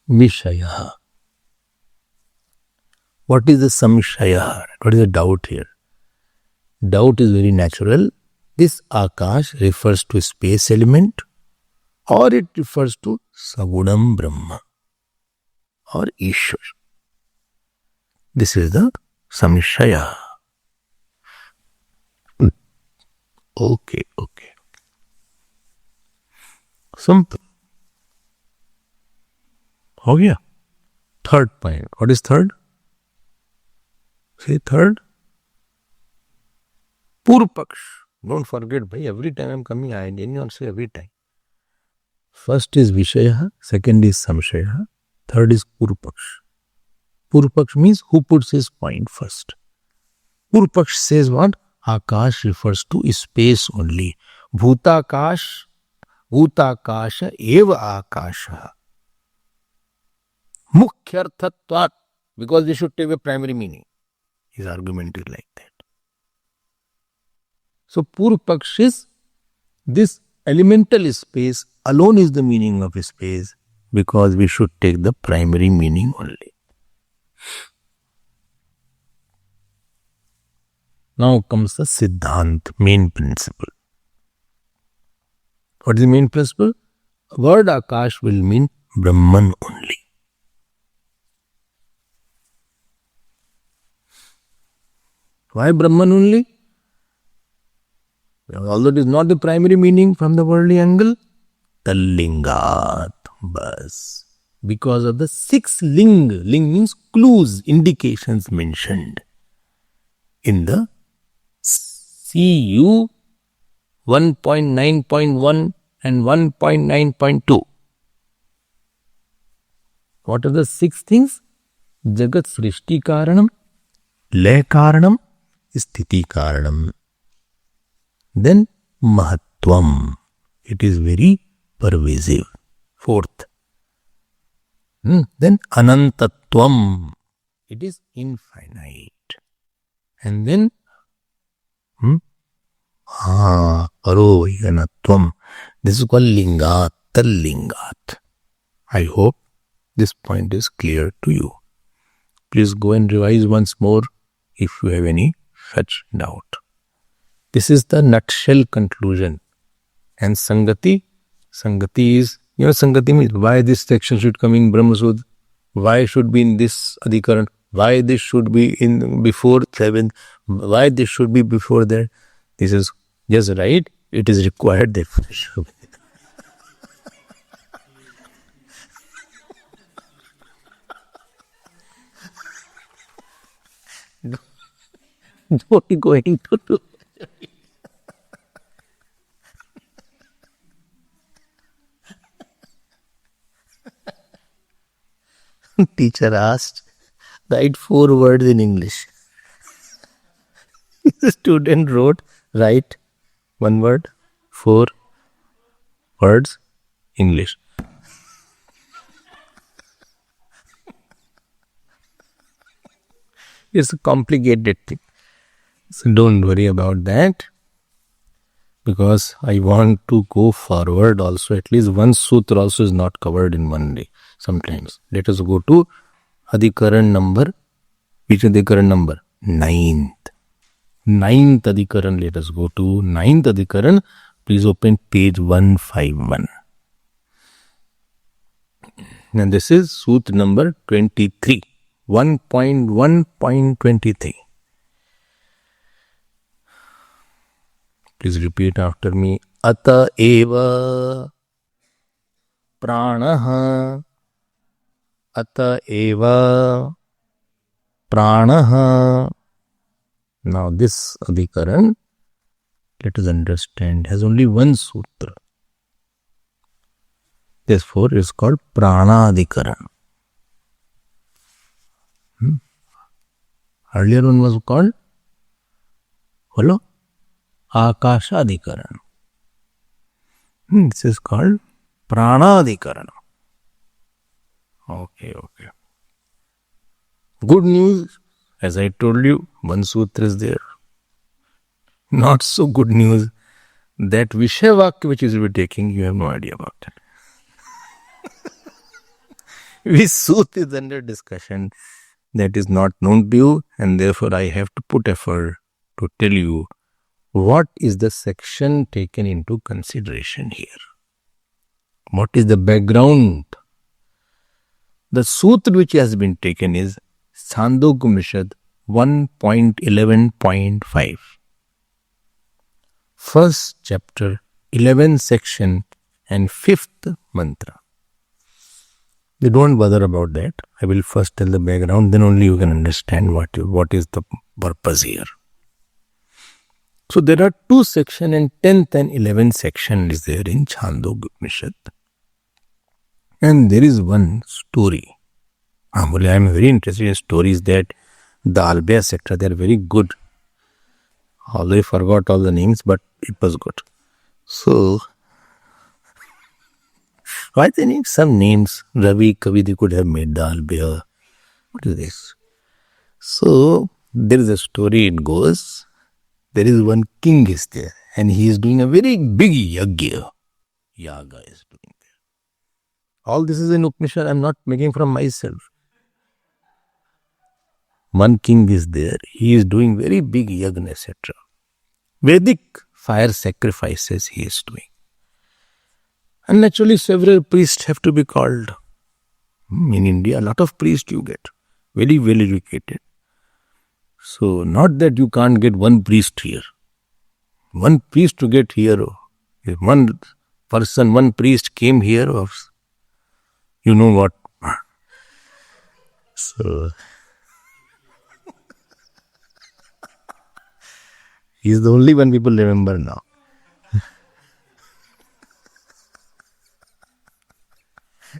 Vishaya. What is the Samshaya? What is the doubt here? Doubt is very natural. This Akash refers to space element, or it refers to Sagunam Brahma or Ishwar. This is the Samshaya. Okay. Simple. हो गया. Third point. What is third? Say third. Purupaksh. Don't forget, bhai, every time I'm coming, I didn't say every time. First is Vishaya, second is Samshaya, third is Purupaksh. Purupaksh means who puts his point first. Purupaksh says what? Akash refers to space only. Bhutakasha eva akasha. Mukhyarthatvat. Because they should take a primary meaning. His argument is like that. So Purupaksh is this elemental space alone is the meaning of space, because we should take the primary meaning only. Now comes the Siddhant, main principle. What is the main principle? Word Akash will mean Brahman only. Why Brahman only? Although it is not the primary meaning from the worldly angle, Tallingat, bas. Because of the 6 ling. Ling means clues, indications mentioned in the CU 1.9.1 and 1.9.2. What are the 6 things? Jagat Srishti Karanam, Lay Karanam, Sthiti Karanam. Then Mahatvam. It is very pervasive. 4th. Then Anantatvam. It is infinite. And then Arovayanatvam. This is called Lingat, Tallingat. I hope this point is clear to you. Please go and revise once more if you have any such doubt. This is the nutshell conclusion. And Sangati is, Sangati means why this section should come in Brahma Sutra, why should be in this Adhikaran, why this should be in before 7th, why this should be before that. This is just right. It is required definition. What are you going to do? Teacher asked, write 4 words in English. The student wrote, write 1 word, 4 words, English. It's a complicated thing. So don't worry about that, because I want to go forward also. At least one sutra also is not covered in one day sometimes. Let us go to Adhikaran number. Which Adhikaran number? 9th. 9th Adhikaran. Let us go to 9th Adhikaran. Please open page 151. And this is Sutra number 23. 1.1.23. Please repeat after me. Ata eva pranaha. Ata eva pranaha. Now this Adhikaran, let us understand, has only one sutra. Therefore it is called Prana Adhikaran. Earlier one was called, follow, Akasha Adhikaran. This is called Prana Adhikaran. Okay. Good news, as I told you, one sutra is there. Not so good news, that Vishayavakya which is we taking, you have no idea about that. Which sutra is under discussion, that is not known to you, and therefore I have to put effort to tell you what is the section taken into consideration here. What is the background? The sutra which has been taken is Chandogya Upanishad 1.11.5. First chapter, 11th section and 5th mantra. You don't bother about that. I will first tell the background, then only you can understand what is the purpose here. So there are 2 sections, and 10th and 11th section is there in Chandogya Upanishad. And there is one story. I am very interested in stories, that the Dalbya, etc. They are very good. Although I forgot all the names, but it was good. So, why they need some names? Ravi, Kavi, they could have made Dalbya. What is this? So, there is a story, it goes, there is one king is there, and he is doing a very big yagya. Yaga is doing there. All this is in Upanishad, I am not making from myself. One king is there, he is doing very big yagna, etc. Vedic fire sacrifices he is doing. And naturally several priests have to be called. In India, a lot of priests you get, very well educated. So not that you can't get one priest here. One priest to get here, if one person, one priest came here, you know what. So he is the only one people remember now.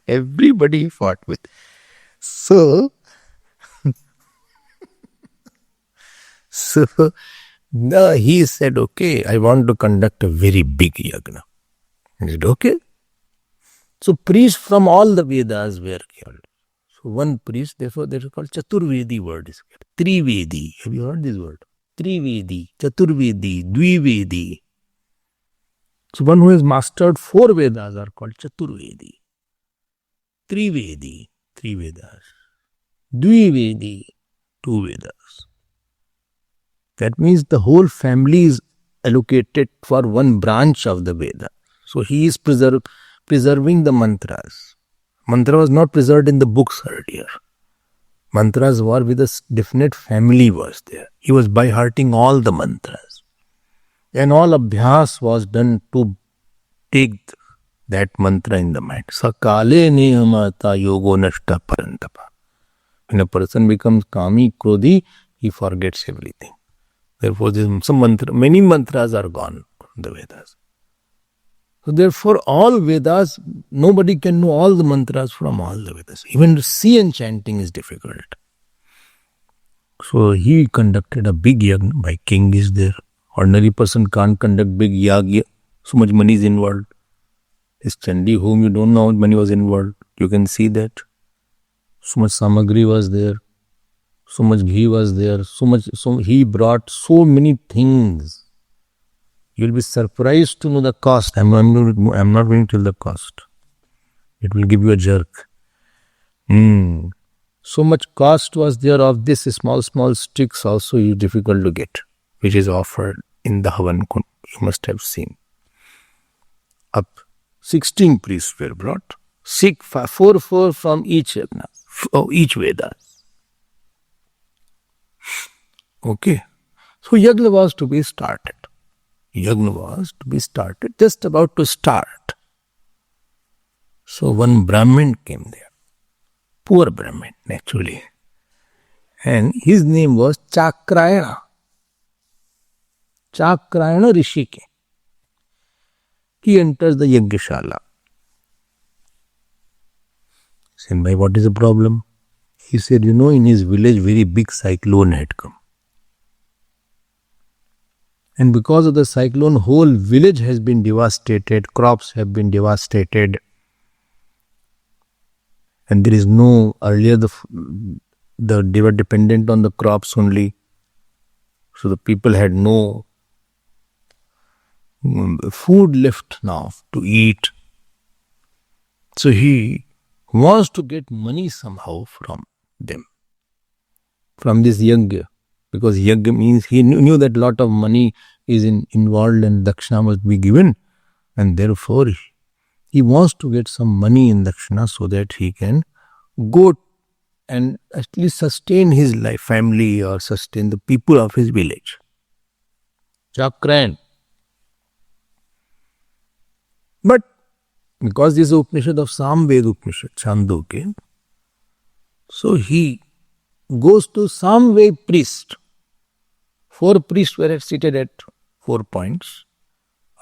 Everybody fought with. So he said, okay, I want to conduct a very big yagna. He said, okay. So priests from all the Vedas were called. So one priest, therefore they are called Chaturvedi word is called. Trivedi. Have you heard this word? Trivedi, Chaturvedi, Dvivedi. So one who has mastered 4 Vedas are called Chaturvedi. Trivedi, 3 Vedas. Dvivedi, 2 Vedas. That means the whole family is allocated for one branch of the Veda. So he is preserving the mantras. Mantra was not preserved in the books earlier. Mantras were with a definite family was there. He was by hearting all the mantras. And all abhyas was done to take that mantra in the mind. Sakale niyamata yogo nashta parantapa. When a person becomes kami, krodhi, he forgets everything. Therefore, many mantras are gone from the Vedas. So therefore, all Vedas, nobody can know all the mantras from all the Vedas. Even sea enchanting is difficult. So he conducted a big yagna. My king is there. Ordinary person can't conduct big yagna. So much money is involved. His Chandi, whom you don't know how much money was involved. You can see that. So much samagri was there. So much ghee was there. So he brought so many things. You'll be surprised to know the cost. I'm not going to tell the cost. It will give you a jerk. So much cost was there of this small sticks also is difficult to get, which is offered in the Havan Kund. You must have seen. Up 16 priests were brought. 4 from each Veda. Okay. So Yagna was to be started. Just about to start. So one Brahmin came there. Poor Brahmin, actually. And his name was Chakrayana. Chakrayana Rishike. He enters the Yajnashala. Said, "Bhai, what is the problem?" He said, in his village, very big cyclone had come. And because of the cyclone, whole village has been devastated, crops have been devastated. And there is no, earlier they were dependent on the crops only. So the people had no food left now to eat. So he wants to get money somehow from them, from this yajna. Because yajna means he knew that lot of money is involved and dakshina must be given. And therefore, he wants to get some money in dakshina so that he can go and at least sustain his life, family, or sustain the people of his village. Chakran. But because this is Upanishad of Samved Upanishad, Chandogya, so he goes to Samved priest. 4 priests were seated at 4 points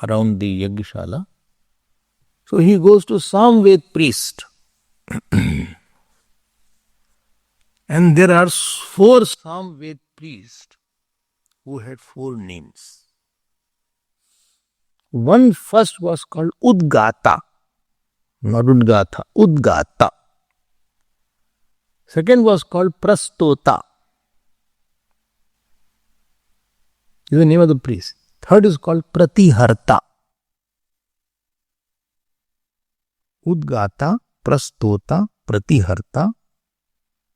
around the Yajnashala. So he goes to Samved priest. And there are 4 Samved priests who had 4 names. One first was called Udgata. Not Udgata, Udgata. Second was called Prastota. This is the name of the priest. Third is called Pratiharta. Udgata, Prastota, Pratiharta.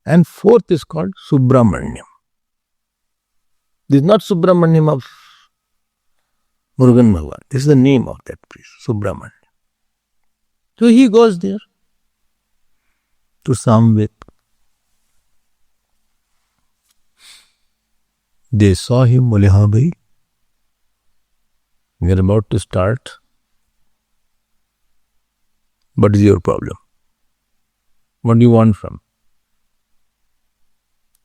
And fourth is called Subramanyam. This is not Subramanyam of Murugan Bhagwan. This is the name of that priest, Subramanyam. So he goes there to Samved. They saw him, Bole, "Haan bhai, we are about to start. What is your problem? What do you want from?"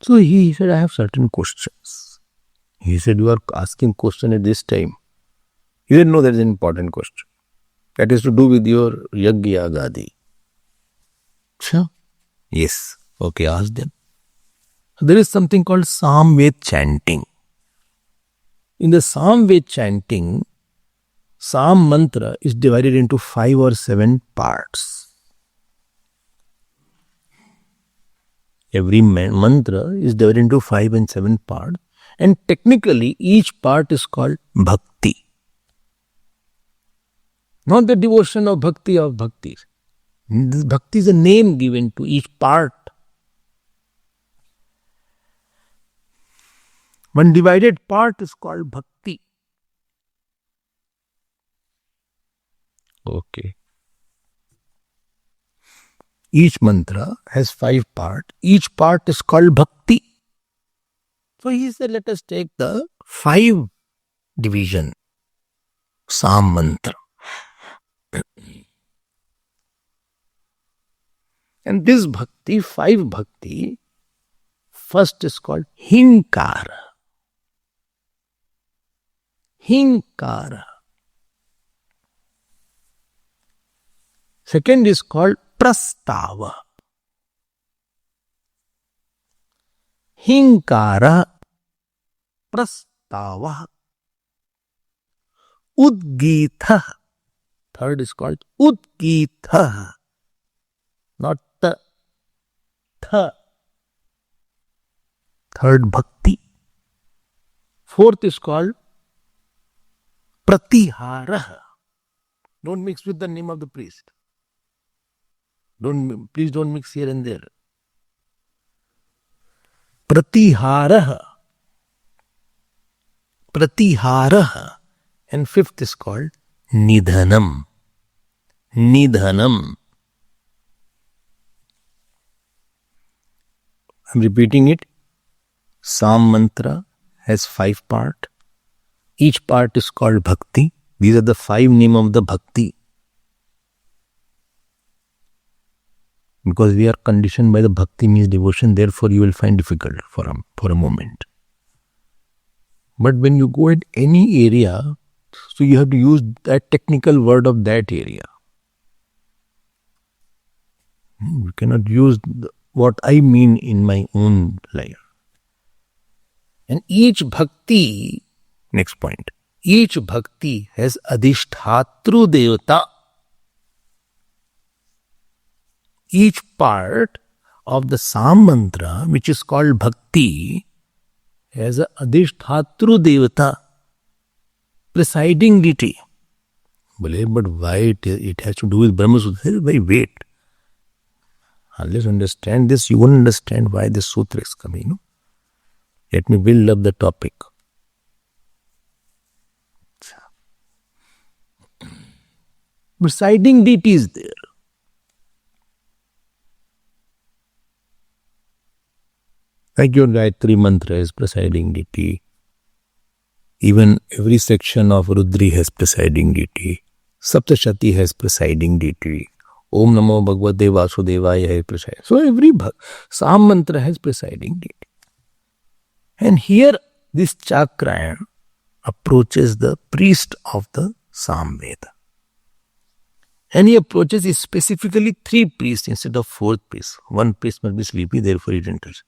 So he said, "I have certain questions." He said, "You are asking question at this time." He didn't know that is an important question. That is to do with your Yajna Gadi. Sure. Yes. Okay, ask them. There is something called Samved chanting. In the Samved chanting, Sam mantra is divided into 5 or 7 parts. Every mantra is divided into 5 and 7 parts, and technically each part is called bhakti. Not the devotion of bhakti of bhakti. Bhakti is a name given to each part. One divided part is called bhakti. Okay. Each mantra has 5 parts. Each part is called bhakti. So he said, let us take the 5 division. Sam mantra. And this bhakti, 5 bhakti, first is called hinkara. Hinkara. Second is called Prastava. Hinkara, Prastava, Udgitha. Third is called Udgitha, not the tha. Third, Bhakti. Fourth is called Pratihara. Don't mix with the name of the priest. Please don't mix here and there. Pratihara. Pratihara. And fifth is called Nidhanam. Nidhanam. I'm repeating it. Sam mantra has 5 parts. Each part is called Bhakti. These are the 5 names of the Bhakti. Because we are conditioned by the Bhakti means devotion, therefore you will find difficult for a moment. But when you go at any area, so you have to use that technical word of that area. You cannot use what I mean in my own life. And each bhakti, next point, each bhakti has adhishthatru devata. Each part of the Sam mantra, which is called bhakti, has a adhishthatru devata, presiding deity. But why it has to do with Brahma Sutra? Why wait? Unless you understand this, you won't understand why this sutra is coming. No? Let me build up the topic. Presiding deity is there. Like your Gayatri mantra is presiding deity. Even every section of Rudri has presiding deity. Saptashati has presiding deity. Om Namo Bhagavate Vasudevaya has presiding. So every Sam mantra has presiding deity. And here this Chakrayan approaches the priest of the Sam Veda. And he approaches specifically 3 priests instead of 4th priest. One priest must be sleepy, therefore he enters.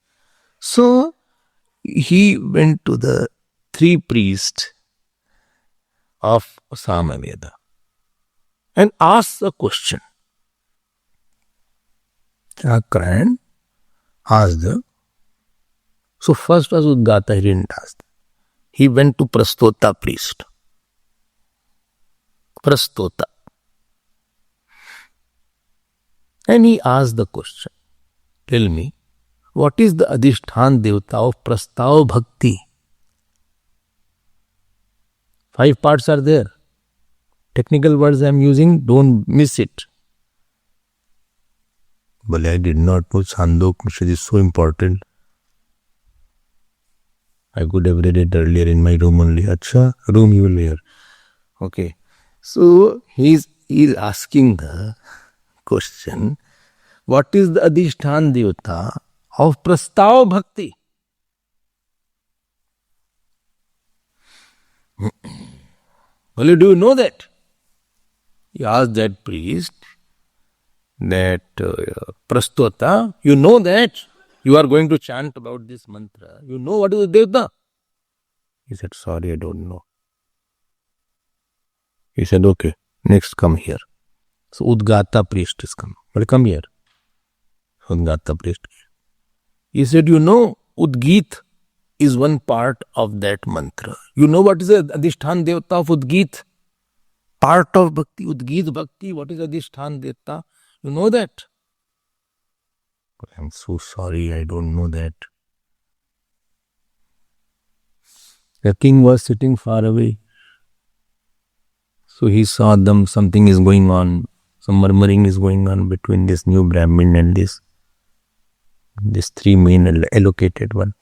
So he went to the 3 priests of Samaveda and asked a question. Chakrayan asked so first was Udgata, he didn't ask. He went to Prastota priest. Prastota. And he asked the question, tell me, what is the Adhishthan Devata of Prastav Bhakti? 5 parts are there. Technical words I am using, don't miss it. But I did not know Chandok Mishra is so important. I could have read it earlier in my room only. Acha, room you will hear. Okay. So he is asking the question, what is the Adhishthan Devata of Prastav Bhakti? Well, do you know that? He asked that priest, that Prastota, you know that you are going to chant about this mantra. You know what is the Devata? He said, sorry, I don't know. He said, okay, next come here. So Udgata priest is come. But come here. Udgata priest. He said, you know, Udgit is one part of that mantra. You know what is the Adhishthan Devata of Udgit? Part of Bhakti, Udgit Bhakti, what is Adhishthan Devata? You know that? I'm so sorry, I don't know that. The king was sitting far away. So he saw them, something is going on, some murmuring is going on between this new Brahmin and this 3 main allocated one.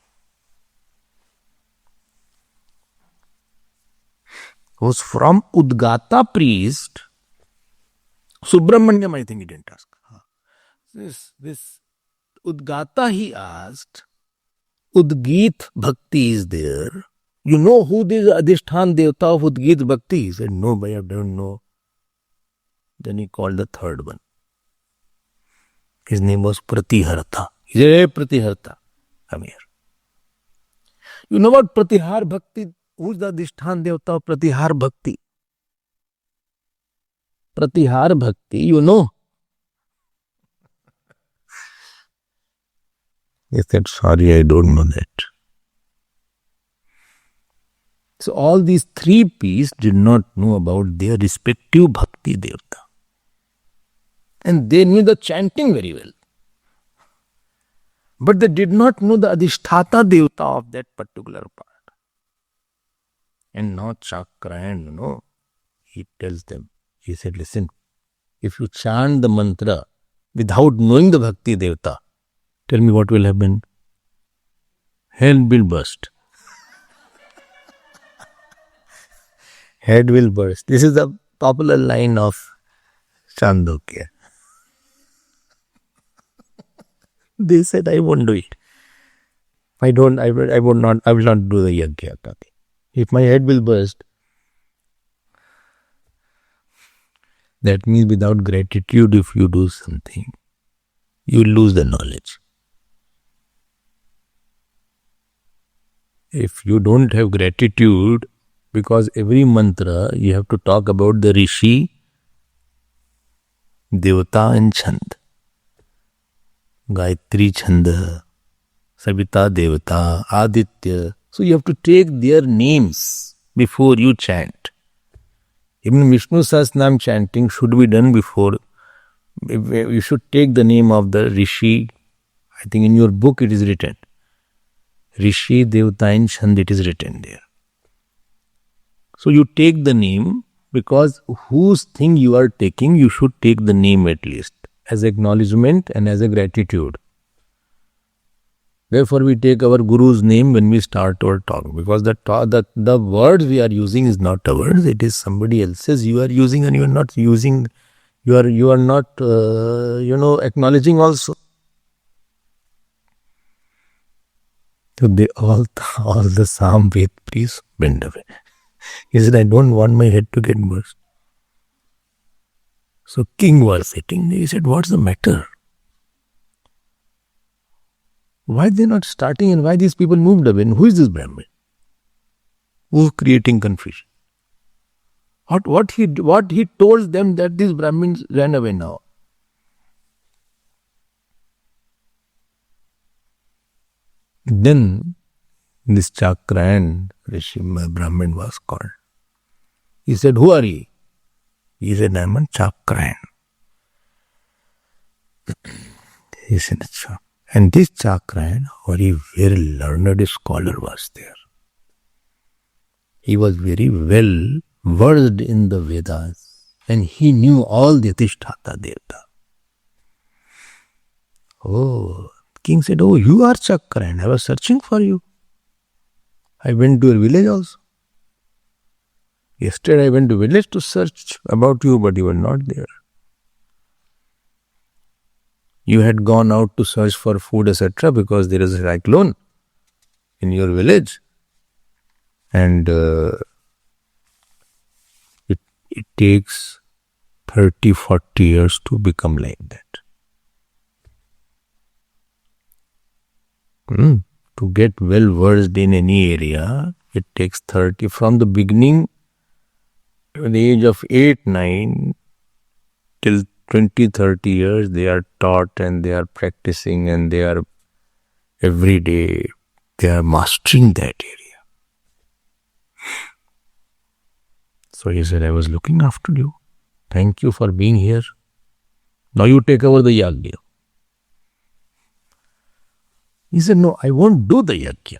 Was from Udgata priest, Subramanyam, I think he didn't ask. This Udgata he asked, Udgit Bhakti is there. You know who this Adhishthan Devta of Udgit Bhakti? He said, no, but I don't know. Then he called the third one. His name was Pratiharta. He said, hey, Pratiharta, come here. You know what Pratihar Bhakti? Who's the Adhishthan Devta of Pratihar Bhakti? Pratihar Bhakti, you know? He said, sorry, I don't know that. So all these three P's did not know about their respective Bhakti Devta. And they knew the chanting very well. But they did not know the Adhisthata Devta of that particular part. And now Chakrayan, he tells them, he said, listen, if you chant the mantra without knowing the Bhakti Devta, tell me what will happen? Hell will burst. Head will burst. This is the popular line of Chandogya. They said, I won't do it. I will not do the yajna. If my head will burst, that means without gratitude, if you do something, you will lose the knowledge. If you don't have gratitude, because every mantra you have to talk about the Rishi, Devata and Chand. Gayatri Chanda, Savita Devata, Aditya. So you have to take their names before you chant. Even Vishnu Sahasranam chanting should be done before. You should take the name of the Rishi. I think in your book it is written. Rishi, Devata and Chand, it is written there. So you take the name because whose thing you are taking, you should take the name at least as acknowledgement and as a gratitude. Therefore, we take our Guru's name when we start our talk, because the words we are using is not ours; it is somebody else's. You are using and you are not using. You are not acknowledging also. So they all the Samved priests went away. He said, I don't want my head to get burst. So king was sitting there. He said, what's the matter? Why they not starting and why these people moved away? And who is this Brahmin? Who's creating confusion? What he told them that these Brahmins ran away now? Then this Chakrayan Rishi Brahmin was called. He said, who are you? He said, I am a Chakrayan. He said, Achha. And this Chakrayan, very learned scholar was there. He was very well versed in the Vedas and he knew all the Adhisthata Devta. Oh, king said, oh, you are Chakrayan. I was searching for you. I went to your village also. Yesterday I went to village to search about you, but you were not there. You had gone out to search for food, etc., because there is a cyclone in your village. And it takes 30, 40 years to become like that. To get well versed in any area, it takes 30. From the beginning, at the age of 8, 9, till 20, 30 years, they are taught and they are practicing and they are every day, they are mastering that area. So he said, I was looking after you. Thank you for being here. Now you take over the yajna. He said, no, I won't do the yajna.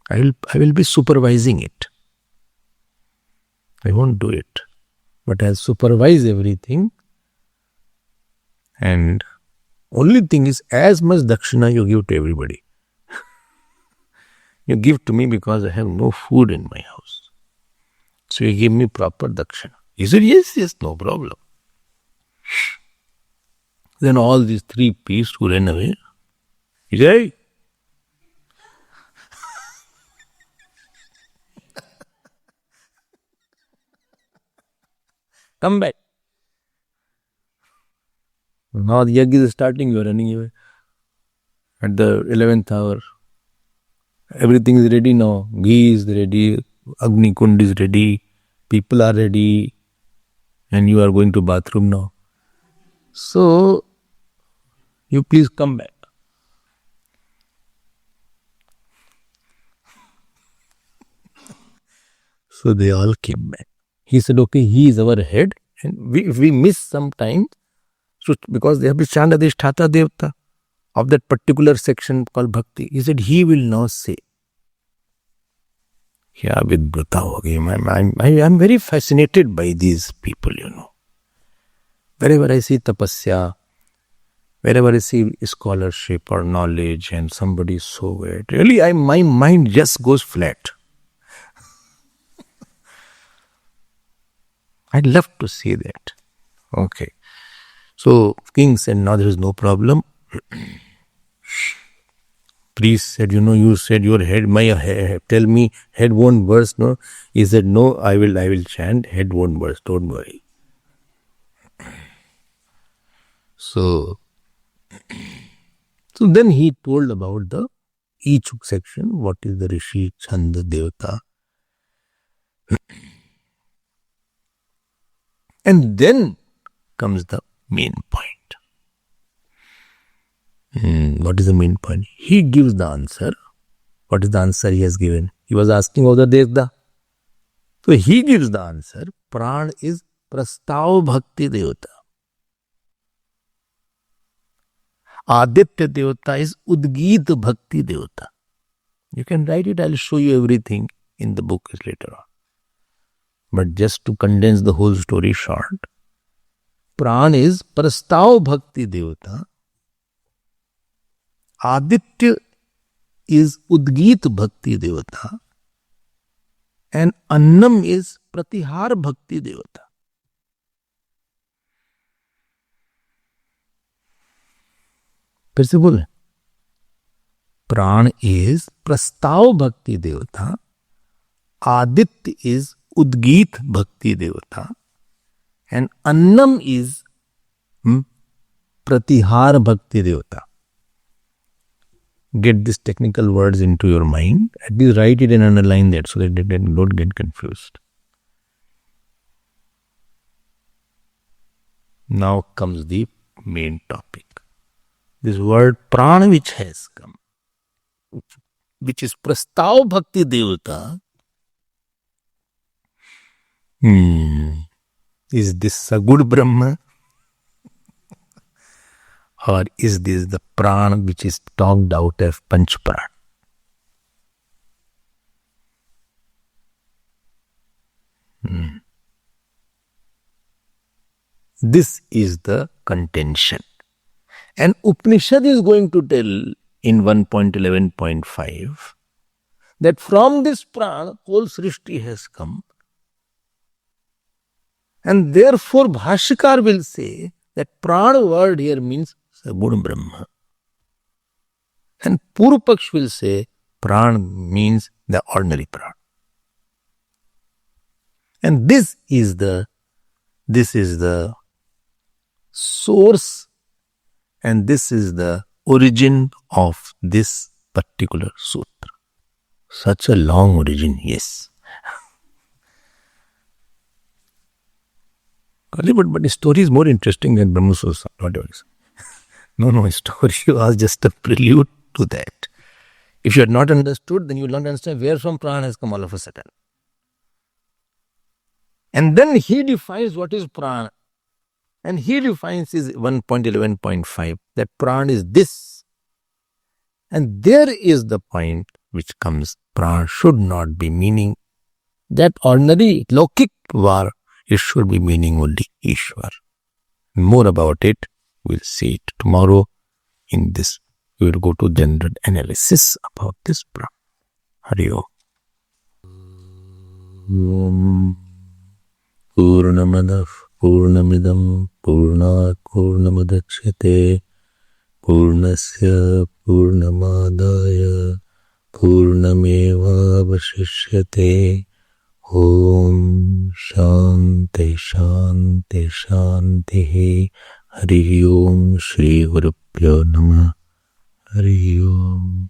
I will be supervising it. I won't do it. But I'll supervise everything. And only thing is, as much dakshina you give to everybody. You give to me because I have no food in my house. So you give me proper dakshina. He said, yes, no problem. Then all these three priests who ran away, he said, come back. Now the yajna is starting, you are running away. At the 11th hour, everything is ready now. Ghee is ready, Agni Kund is ready, people are ready, and you are going to bathroom now. So, you please come back. So they all came back. He said, okay, he is our head, and if we miss some time, so because they have been chant Adhisthata Devta of that particular section called Bhakti, he said, he will now say. Yeah, with I am very fascinated by these people, you know. Wherever I see tapasya, wherever I see scholarship or knowledge and somebody is so great, really my mind just goes flat. I'd love to see that. Okay. So king said, now there is no problem. Priest said, you said your head, tell me head won't burst, no? He said, no, I will chant, head won't burst, don't worry. So then he told about each section, what is the Rishi, Chanda, Devata. And then comes the main point. What is the main point? He gives the answer. What is the answer he has given? He was asking about the Devta. So he gives the answer. Pran is Prastav Bhakti Devata. Aditya Devata is Udgit Bhakti Devata. You can write it. I'll show you everything in the book later on. But just to condense the whole story short, Pran is Prastav Bhakti Devata. Aditya is Udgit Bhakti Devata. And Annam is Pratihar Bhakti Devata. फिर से बोले, प्राण is Prastav Bhakti Devata. Aditya is Udgit Bhakti Devata. And Annam is Pratihar Bhakti Devata. Get these technical words into your mind. At least write it and underline that so that they don't get confused. Now comes the main topic. This word prana which has come, which is Prastav Bhakti Devata. Is this a good Brahma? Or is this the prana which is talked out of Panch Prana? This is the contention. And Upanishad is going to tell in 1.11.5 that from this prana, whole Srishti has come. And therefore, Bhashyakar will say that prana word here means Saguna Brahma. And Purupaksh will say prana means the ordinary prana. And this is the source and this is the origin of this particular sutra. Such a long origin, yes. But the story is more interesting than Brahma Sutra. No, story was just a prelude to that. If you had not understood, then you will not understand where from prana has come all of a sudden. And then he defines what is prana. And he defines is 1.11.5 that prana is this. And there is the point which comes, prana should not be meaning that ordinary lokik var. It should be meaning only Ishwar. More about it, we'll see it tomorrow in this. We will go to general analysis about this prana. Hari Om. Purnamadav Purnamidam Purnat Purnamadachyate Purnasya Purnamadaya Purnameva Vashishyate Om Shanti Shanti Shanti. Hari Om. Shri Gurubhyo Namah. Hari Om.